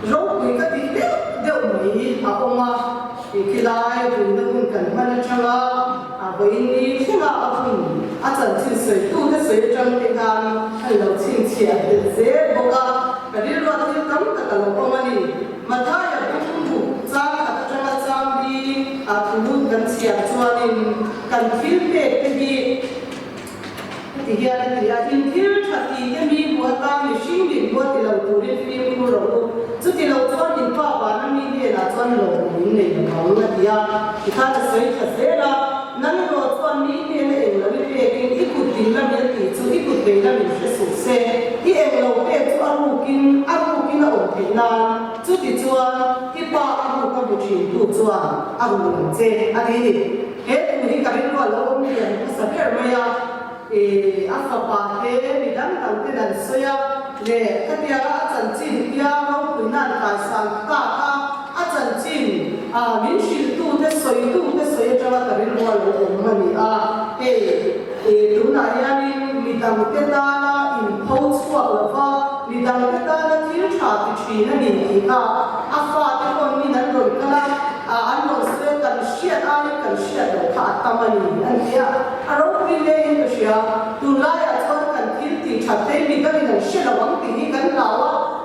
โรคนี้ก็ติดเดี๋ยวนี้อาออกมาอีกหลายปีนั่งกันมันจะละวันนี้ที่มาอาคุณอาจารย์ที่สวยตู้ที่สวยจังที่การให้เราชิมเชียร์เสียบอกว่าการที่เราที่ทำแต่เราออกมานี่มาได้อย่างที่คุณจ้างอาจารย์จ้างดีคุณกันเชียร์ชวนกันคิดเด็กที่ที่เฮียที่อาทิตย์ที่ชัดที่จะมีบัวตามีชิงดินบัวที่เราดูในฟิล์มเราจุดที่เราชวนดินป้าบ้านมีเดียนะชวนเราดินเนี่ยเราเนี่ยที่ที่ข้าจะใส่ชัดเจนละนั่นเราชวนมีเดียเนี่ยเราไม่เพียงที่ขุดดินแล้วเนี่ยที่จุดที่ขุดดินแล้วมันจะสุดเสียที่เราเพียงจุดอารูกินเราอดทนนานจุดที่ชวนที่ป้าอารูก็บุชินตัวชวนอารูเจอันนี้เฮ้ยคุณที่การเรียนว่าเราไม่เรียนภาษาเพียงไม่ยากอาฟปาเทมีดังตั้งแต่นั้นเสียเลยก็ที่อาจารย์จีนที่เราคุณนั่นการสังกัดอาจารย์จีนมินชิลตู้เทสอยจะว่าการเรียนว่าเราคนมันนี่ดูนายานี่มีดังแต่ตาละอินพูดว่าเราว่ามีดังแต่ตาละที่ชาติชีนั่นนี่อาฟาที่คนมีนั่นรู้กันละอันนั้นเสียกันเชียร์กันเชียร์เราขาดตามันนี่อันนี้เราไม่เล่นก็เชียร์ดูไล่อาจารย์กันที่ชัดเจนมีกันในเชียร์หวังที่นี่กันเรา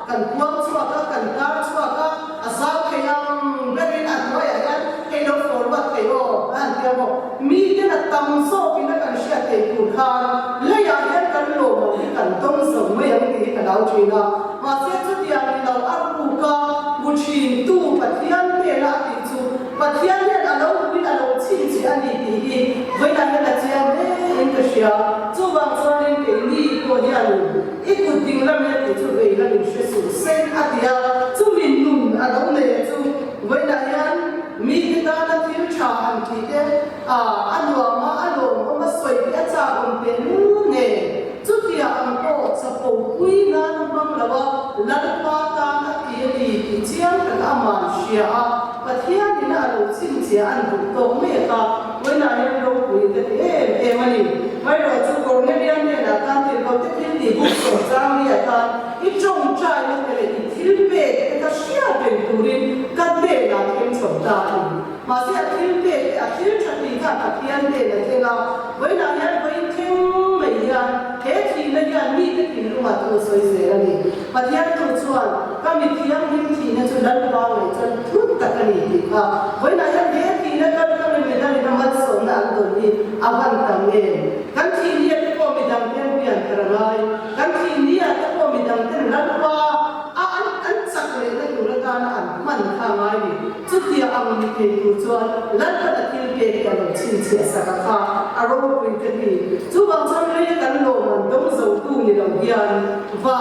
กันพวกชัวร์กันการชัวร์อาสาเขียนเรื่องอันว่าอย่างนั้นให้เราโฟล์วัดเขียนอันเดียวมีแต่ละตั้งโซ่เป็นกันเชียร์เกี่ยวกับการและอย่างนั้นกันโลกที่กันต้องสมัยอย่างที่กันเราจีน่ามาเสียจุดอย่างนี้เราอันรู้ก็บุชินตู้ปัจจัยเนี่ยละที่จุดปัจจัยเนี่ยเราไม่เราชินเชียร์นี่ที่เวลาเนี่ยเชียร์เนี่ยก็เชียร์จุดบางส่วนเนี่ยนี่ก็อย่างนี้อีกคนดิ้งแล้วเนี่ยจุดเวลาเนี่ยเชื่อสุดเส้นอันเดียวจุดมินนุ่มเราเนี่ยจุดเวลาเนี่ยมีการนั่งที่ชาอันที่เดียอันว่ามาสวยที่อาจารย์เป็นเนี่ยจุดที่อันก็จะพูดคุยนั่นบางแล้วว่าลัทธิการที่ดีที่เชี่ยวกันอามันเชียร์ปัจจัยนี้เราสิ่งเชียร์อันถูกต้องไม่ก็เวลาเราคุยกันมันนี่ไม่เราจะโกงเนี่ยนะการที่เราจะที่ดีบุกสงครามเนี่ยการที่จงใจเนี่ยที่เป็นก็เชียร์เป็นตัวนี้กันเด่นนะเป็นสมดามาเสียที่เป็นที่ชัดดีกันที่อันเด่นนะที่เราเวลาเนี่ยไปทิ้งไม่ยันเฮ้ที่เนี่ยยันมีแต่ที่รู้ว่าตัวสวยเสียนี่ปัจจัยตัวส่วนก็มีที่ยังมีที่เนี่ยจะดันบ้างเลยจะทุกตะกันนี่ค่ะเวลาเนี่ยเฮ้ที่เนี่ยก็ไม่ได้ทำมันสนอันตัวนี้อาวันตั้งเองกันที่เนี่ยก็มีดังเพียงเพียงกระไรกันที่เนี่ยก็มีดังเพียงรัฐบาลอันสักเลยนั่นอยู่ระดับอันมันข้างไงนี่จุดที่อันมีเพียงตัวส่วนรัฐบาลที่เพียงกันชินเสียสักข้าอารมณ์เป็นกันนี่จุดบางส่วนเลยกันโลมันต้องสู้ตู้นี่เราเรียนว่า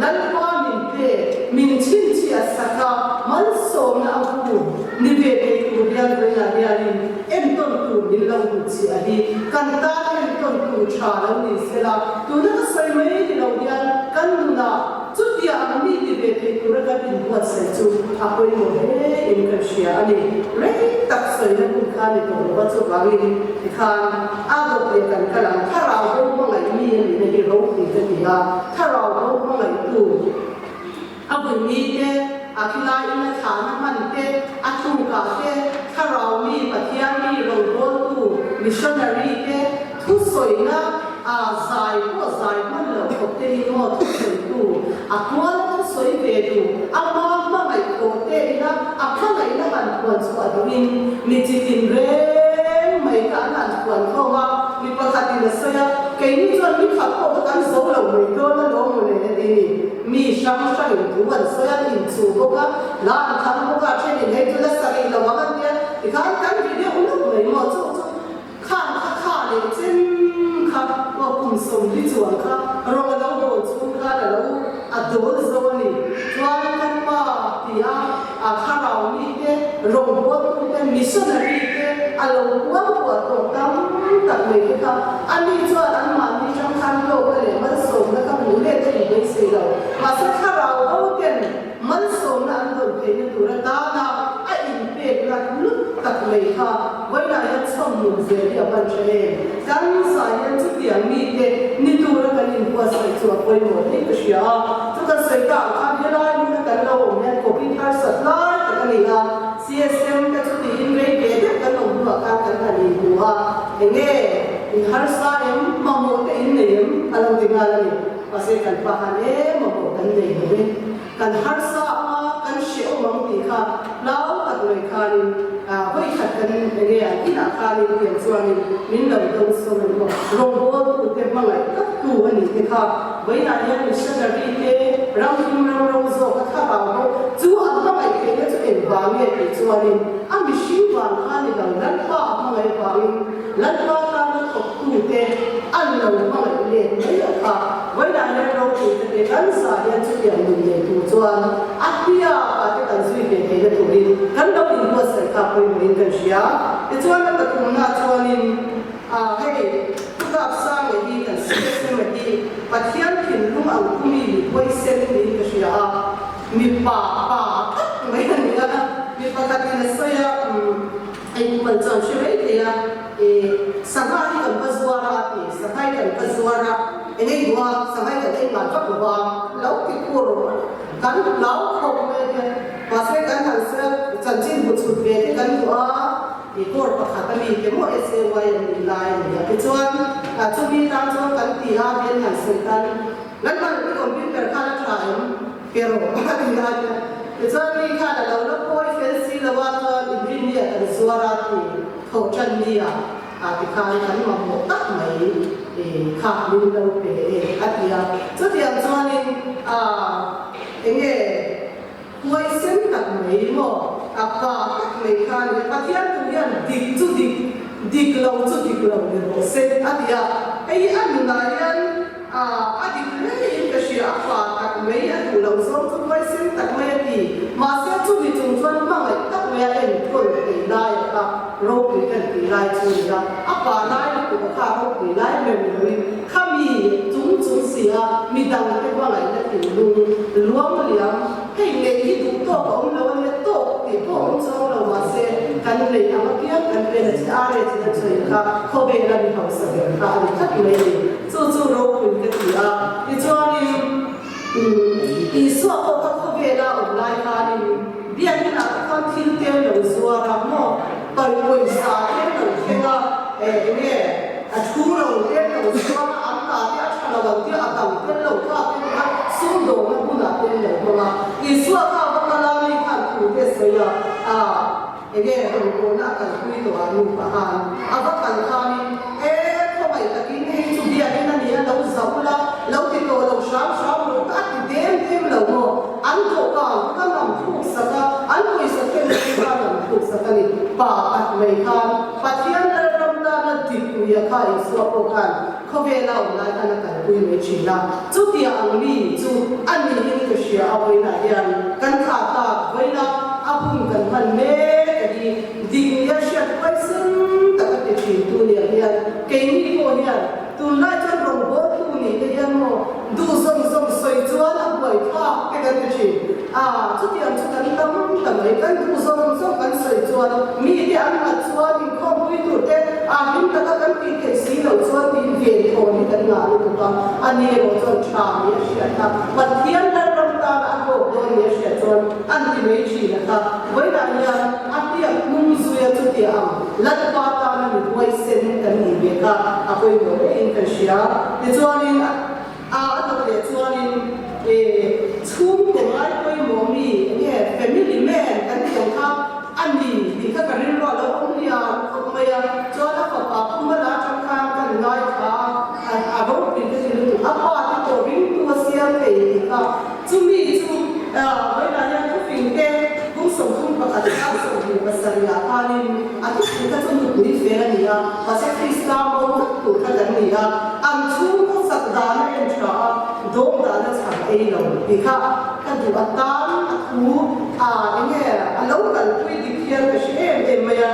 รัฐบาลมีเพียงมีชินเสียสักข้ามันส่งเอาคุณนิเวศตัวเรียนเรื่องเรียนเอ็นต้นตัวนี่เราดูเสียดีกันตาเอ็นต้นตัวชาเรานี่เสียละตัวนั้นก็ใส่ไม่ได้เราเรียนกันนะจุดที่อันนี้ที่เป็นตัวระดับอินวัดเสจุอาไปหมดเลยอินกับเชียร์อันนี้เรื่องตักใส่ในคุณค่าในตัววัดสุภาพนี่ที่ข้างอาบุเปลี่ยนกันกันหลังถ้าเราดูมั่งไงมีในที่เราคุยกันนี่ถ้าเราดูมั่งไงดูอาบุมีเจ้อาคิลาอินฐานมันเจ้อาชูกาเจ้ถ้าเรามีปัจจัยมีเราดูมิชชันนารีเจ้ทุกส่วนนะใจมันเราพบเจอที่หมดทุกสิ่งตัวตัวนั้นสวยเวดูมาไม่โกรธเองนะข้างในนั้นมันควรสวดวินมีจิตอินเร่ไม่การนั้นควรเข้ามามีประคัตินเสียแค่นี้จนมีขับเข้ากันโซ่เราไม่โดนแล้วมันเลยนี่มีช่างช่างอยู่วันเสียอินสูบก็ล้านครั้งก็เช่นให้ตัวสักอีกแล้วว่าเนี่ยที่ข้างกันวิดีโอนั้นไม่หมดข้างเลยจริงว่าคุณสมที่จวนค่ะเราเราโดนสุขาเราโดนโซนี่ชวนกันมาที่ข้าเรานี่เนี่ยโรงพยาบาลเป็นมิช missionary ke alo wa to tam tak me ka ani chuan an ma ni chang khan lo ka le man so na ka mu le te ni se lo ma sa kha ra ho ken man so na an do te ni tu ra da na a in pe la lu tak me ka wai na ya chom mu ze ya ban che kan sa ya chu ti ang mi te ni tu ra ka ni kwa sa chu a poi mo ni ka sia tu ka sai ka kha ya la ni ka lo ne ko pi thar sa la ka ni ga CSM ka chu ti in rei ke de ka lo nu ka ka ni buwa enge in har sa em ma mo te in ne em alam ti ga la ni pasai kan pa han e ma mo kan nei ne kan har sa ma kan she o mang ti kha lao ka le kha ni hoi khat kan enge an ina kha ni ke chuan min lo dong so ni mo ro bo tu te ma lai ta tu ani te kha wai na ya missionary te ram kim ram zo ka kha ba ho chu an ma mai ke chu en ba me te chuan ni a mi shi wan kha ni lo lan pa ma mai ba ni lan pa ka na ko tu te an lo ma mai le mai ya ka wai na ya ro tu te kan sa ya chu ya ni le tu chuan a pia ka te kan sui te te tu ni kan lo in ko sai ka poi ni kan sia te chuan na ta tu na chuan ni hei tu ka sa me di kan se me di pathian thin lung au ku mi poi sen ni ka sia mi pa mai ni ga mi pa ka ni sa ya ai man chan shi mai te ya samai kan paswara ti samai kan paswara engai dua samai kan ai man fa ba lau ki ko ro kan lau ko me ke pasai kan han sa chan chin bu chu be kan dua ko pa kha ta mi ke mo se wai ni lai ni ke chuan chu mi tang chuan kan ti ha ben han sen kan lan man ki computer kha la tha em pero ba ni la ke chuan ni kha la lo lo poi fel si la wa chuan engineer kan suara ti tho chan ni ti kha kan ma mo tak mai kha ni lo pe atia chu ti ang chuan ni enge huai sen tak mai mo apa tak mai kha ni pathian tu yan dik lo ni mo se atia ai an na yan adik le ka shi apa tak mai ya tu lo so tu huai sen tak mai ti ma se chu ni chung chuan ma mai tak mai en ko ti lai ka ro pi kan ti lai chu ya apa lai ku ka ro pi lai me mi khami chung sia mi dang ke ba lai na ti lu luam liam hei le ki du to ko lo ne to ti ko so lo ma se kan le am kia kan le na ti are ti na choi ka ko be la ni ho sa ke ka ni thak le chu ro pi ke ti ti chuan ni so ko ka ko be la on lai ka ni bian na ka thil te lo zuwa ra mo pai poi sa ke lo ke ga ne a thu lo te lo zuwa am ta ti a cha lo ti a ta te lo ka te ka sum do na bu na te lo ma i suwa ka ba ka la ni kan tu te se ya ege ko na kan ku to anu pa han a ba kan ka ni ko mai ta ki ni chu dia ni na ni lo zaula lo ti to lo sham lo ka ti dem lo mo an to ka ka nam thu sa ka an ko sa ke ni ka nam thu sa ka ni pa at mai kan pathian da ram da na ti ku ya ka i so ko kan ko ve la na ka na kan ku me chi la chu ti ang mi chu an ni ni ko sia a wai na yan kan kha ta wai na apun kan man me di ding ya sia pai sun ta ka ti chi tu ni ya ke ni ko ni tu na chan ro bo tu ni te yan mo du som soi chuan a boi kha ke kan ti chi chu ti ang chu kan tam mai kan du som kan soi chuan mi ti an ma chuan ni ko bui tu te hin ta kan ti ke si lo chuan ti ve ko ni kan nga lu tu ta ani ro chuan cha mi sia ta pathian la ram ta a ko do ni sia chuan an ti mei chi na ta wai da ya a ti a mum su ya chu ti ang lat pa ta na ni wai sen kan ni be ka a koi mo in ka sia ti chuan ni to le chuan ni chum te ngai koi mo mi nge family man kan ti ang kha ani ti ka kan ro lo om lia ko ma ya chuan a pa ma la chang khan kan ngai kha a ro ti ke ti lu a pa ti to ring tu sia pe ti ka chu mi chu wai la ya chu fin ke kung som kung pa ka ta so ni pasariya kanin a tu ka chu ni fe la ni ya pa se krista mo tu ka dan ni ya am chu ko sak da na en cha do da na cha ei lo ti ka ka du a tam a khu nge a lo kan tu di khian ka she em ma ya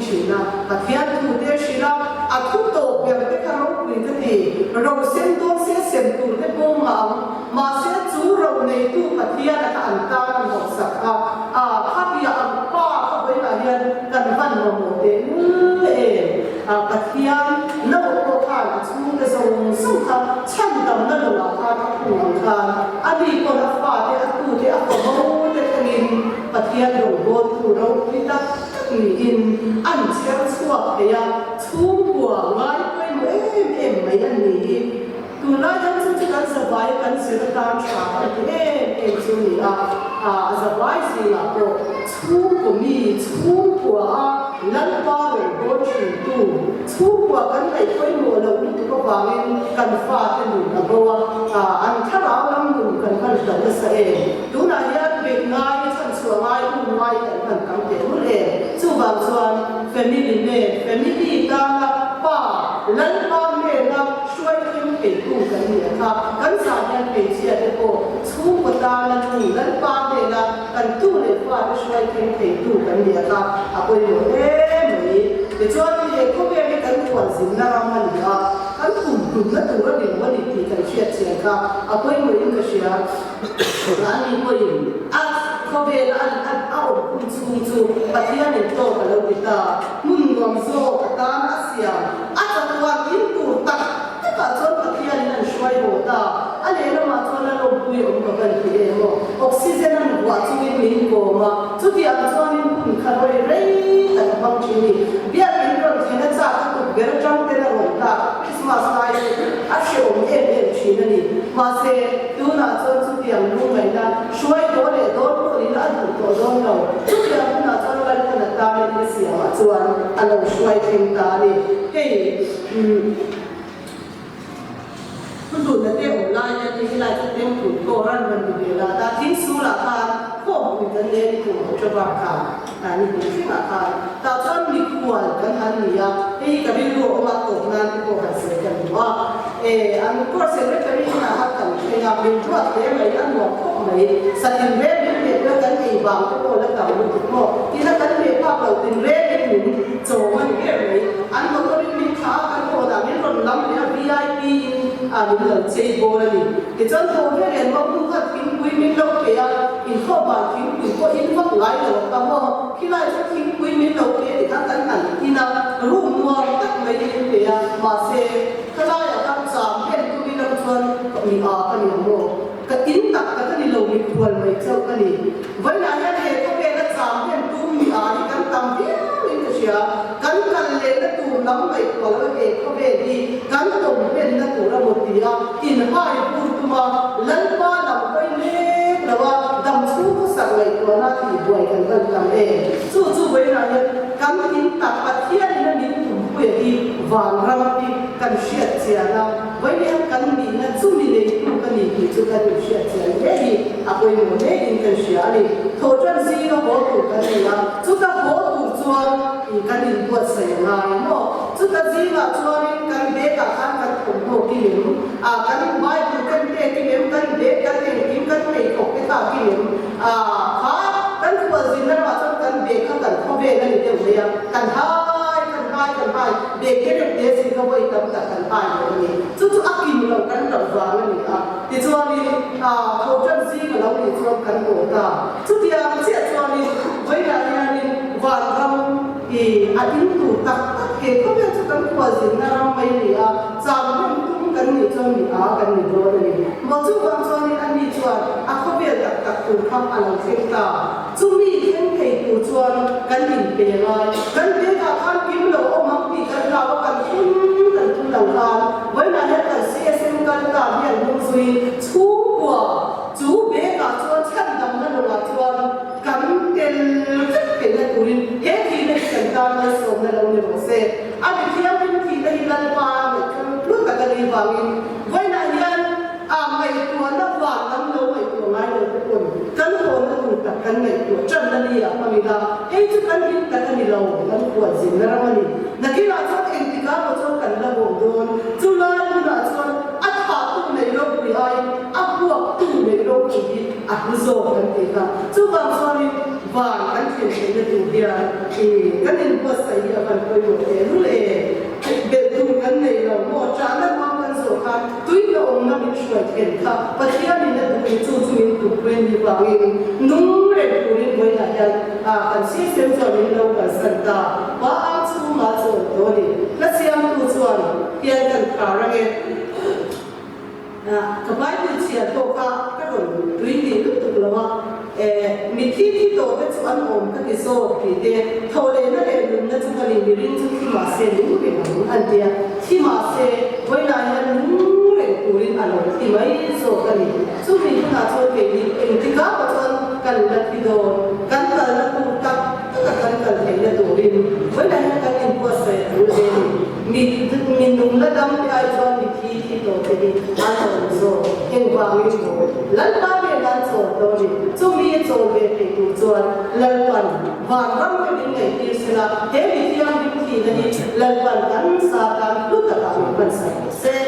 ชีนะปัทยาทูเดชิระอัตุโตเบียร์เตคารุคุยกันดีเราเส้นตัวเสียเส้นตัวเตโกมาเสียจูเราในตู้ปัทยาและอันตาหกสักพัทยาอันป้าเขาไปไหนกันวันโมโมเดนปัทยาโน้ตทานชูเดซงสุขช่างดำนั่นหลักการผู้หลังการอดีตคนอัฟฟ้าเดอัตุเดอัฟโมเดกินปัทยาโดนโบตูเราพิทักษ์อินอันเชื่อสวบเดียชูหัวไล่ไปไม่ยันนี้ตัวนั้นจะจะกันสบายกันเสียการชาช่วงนี้สบายสิล่ะก็ชูก็มีชูหัวนั่นว่าเราโดนชูตู้ชูหัวกันไปไปหมดเราไม่ถูกวางกันฟาดกันอยู่นะเพราะว่าอันถ้าเราลำดูกันกันจะไม่เสียตัวนั้นยังเป็นง่ายฉันชัวร์ง่ายอุ่นง่ายกันกันตั้งแต่เมื่อไหร่ชูบางส่วน family กันป้านั่นป้าแม่เราช่วยกันเป็นกู้กันเนี่ยครับกันสานยังเป็นเสียเด็กโอ้ชูกตานั่นนี่นั่นป้าแม่เรากันตู้เลยป้าช่วยกันเป็นกู้กันเนี่ยครับอาไปหมดไม่เดี๋ยวช่วยที่เด็กเขาเรียนกันขวัญสินนารามันครับกันกลุ่มนั่นตัวเด็กวันนี้ที่กันเชียร์ครับอาไปหมดยังก็เชียร์ร้านนี้ไปเขาเรียนเอาคุณชูปัทยาในโตกับเราติดตามึงรวมโซ่กับตาหน้าเสียอาจจะตัวกินตูตักแต่ก็จนปัทยานั่นช่วยหัวตาอันนี้เรามาจนเราลงคุยกันกันที่เองว่าออกซิเจนนั่นหัวชีวิตมีโกมาทุกอย่างจนคุณขับไปเรื่อยแต่บางทีนี่เบี้ยเป็นคนที่นั่นจะถูกเบี้ยจังเป็นหัวตาคริสต์มาสไลน์อาชีพชีนั่นนี่มาเสดูน่าจนทุกอย่างรู้ไหมนะช่วยโดนคนนั้นถูกตัวโดนเราทุกอย่างน่าจนกันขนาดตาไม่เสียมาจวนอันเราช่วยเต็มตาเลยเฮ้ยคุณดูนั่นเองไลน์เนี่ยที่ไลน์จะเต็มถูกโกรันมันดูดีละแต่ทิ้งสู้ละค่ะข้อมูลกันเลยถูกจะบ้าค่ะนี่เป็นสิ่งละค่ะแต่ตอนมีควรกันทันเนี่ยกับวิโรมาตกนั้นก็หันเสียกันว่าอันก็เสร็จแล้วก็มีนะฮัตกันในงานเป็นทั่วเทไหมอันหมอกก็ไหมสัตว์เวทเป็นเด็กกันอีบางก็แล้วก็รู้ทุกข้อที่นั่นกันเป็นภาพเราเป็นเวทเป็นหนุ่มโจมันเกี่ยวไหมอันมันก็มีขากันโคตรมีคนล้ำเนี่ย VIP มีเงินเจ็บโบราณที่จนโตแค่เรียนว่าผู้ขัดทิ้งคุยไม่ลงเกียร์อินข้อบางทิ้งคุยก็อินว่าไหลหลงแต่ว่าที่ไรจะทิ้งคุยไม่ลงเกียร์ที่ทั้งนั้นที่นั่นรู้มัวตักไม่ได้เกียร์มาเสียก็ได้ทั้งสามเห็นตัวมีน้ำชวนก็มีกันอย่างโม่ก็อินตักก็นี่เรามีควรไม่เจ้ากันนี่วันนั้นเห็นเขาเป็นสามเห็นตัวมีที่กันตั้งเดียวอินก็เชียกันเล่นแล้วตัวล้ำไปตัวแล้วเองเขาเป็นดีกันตรงเป็นแล้วตัวระบบดีอินให้พูดมาเล่นบ้านเราไปเล่นแล้วว่าดำสู้ก็สั่งเลยตัวหน้าที่ด้วยกันกันเองสู้วันนั้นกันอินตักปัทเทียนนั่นนี่ถูกเพื่อที่วางรำที่กันเชียร์เสียนะวันนี้กันนี่นั่นสู้นี่เลยทุกกันนี่ที่จะกันเชียร์เสียเลยอาไปหมดเลยอินกันเชียร์เลยโทษจนซีก็หัวถูกกันเลยนะสุดท้ายหัวถูกจวนกันอินปวดเสียงานเนาะสุดท้ายซีก็จวนกันเด็กกันผมโตกินกันไม่ถูกกันเด็กกินกันเด็กกันเองกินกันไม่ถูกกันตากินกันตัวซีนั่นว่าจนกันเด็กกันเขาเวนั่นเดียวเลยกันหายเด็กเด็กเด็กสิเขาไปทำกันหายอย่างนี้จู่ๆอากินเรากันเราฟังนี่ที่ชวนนี่โคจรซีกับเราที่ชวนกันโหดจู่ที่เสียชวนนี่ไว้ได้ยังนี่วันเราอาทิตย์ถูกตักเห็นเขาเป็นกันตัวสินะเราไม่นี่จำเป็นตุ้มกันนี่ชวนนี่กันนี่โดนนี่มาจู่วันชวนนี่อันนี้ชวนเขาเป็นตักตุ้มข้ามอะไรเส้นตาจู่มีเส้นเพลย์ชวนกันหินเปย์ลอยกันเด็กกันกินเราเอามาปีกันเรากันทุ่งดังคานไว้นานกันเสียเส้นกันตาเบี้ยนุ่งซุยชูกว่าจูเบกชวนฉันดำนั่นเราชวนกันเต็มเป็นในกุรินเฮทีในสันตานในสมในเราในโรเซ่อันนี้ที่ยังเป็นที่ในลันวาเหมือนกันรู้กันกันดีบางอินไว้นานยันไม่ตัวนักวาดน้ำโน้ไม่ตัวง่ายเลยทุกคนกันโคนนั้นถูกตัดกันไม่ตัวจันนันนี่พามิลาเฮ้ยทุกคนยินกันนี่เรากันขวดสินนะมันนี่นักกีฬาชอบเอ็นติก้าเราชอบกันระบบโดนจุฬาจุฬาชอบอัดขาตุ้มในโลกวิไลอับหัว ตู้ในโลกนี้อัดโซ่กันเองครับจู่บางส่วนนี้บางกันเขียนในตัวเดียวกันเองก็ใส่ยากันไปหมดเลยรู้เลยเด็กดูกันในเราหมดจานนั้นมากันโซ่ครับตุ้ยเราองค์นั้นมีช่วยเห็นครับปัจจัยนี้เนี่ยดูจู่จู่มีตัวเป็นดีกว่าเองนุ่มเร็วตัวนี้ไว้ไหนกันเสียเสียงส่วนนี้เรากันสันตาว่าอาชูมาส่วนตัวนี้และเสียงตัวส่วนเพียงกันขาระเกกบายดูเสียตัวก็โดนดุยดีลุกตุกละว่ามีที่โตเป็นส่วนองค์ก็ที่โซ่ปีเดียทอเลนั่นเองลุงนั่นจะกันมีริ้งจุดที่มาเสียนุ่งเป็นอันเดียที่มาเสียไว้นานยันนุ่งเร็วตัวนี้อันนั้นที่ไม่โซ่กันนี่สุดที่น่าโซ่เป็นที่ก้าวจนกันนัดที่โดนกันนัดตัวกับกันเห็นในตัวนี้ไว้นานยันกันอินพัวเสียรู้เองมีนุ่งและดำที่ไอ้จอนมีที่โตเป็นอันนั้นโซ่เห็นความไม่ถูกหลังบ้านเนี่ยนั่นโซ่ตัวนี้จุ่มมีโซ่เป็นตัวส่วนหลังบ้านวางร่างเป็นไงที่สุดเดี๋ยวมีที่ยังมีที่นั่นหลังบ้านกันสาการทุกอย่างมันใส่เส้น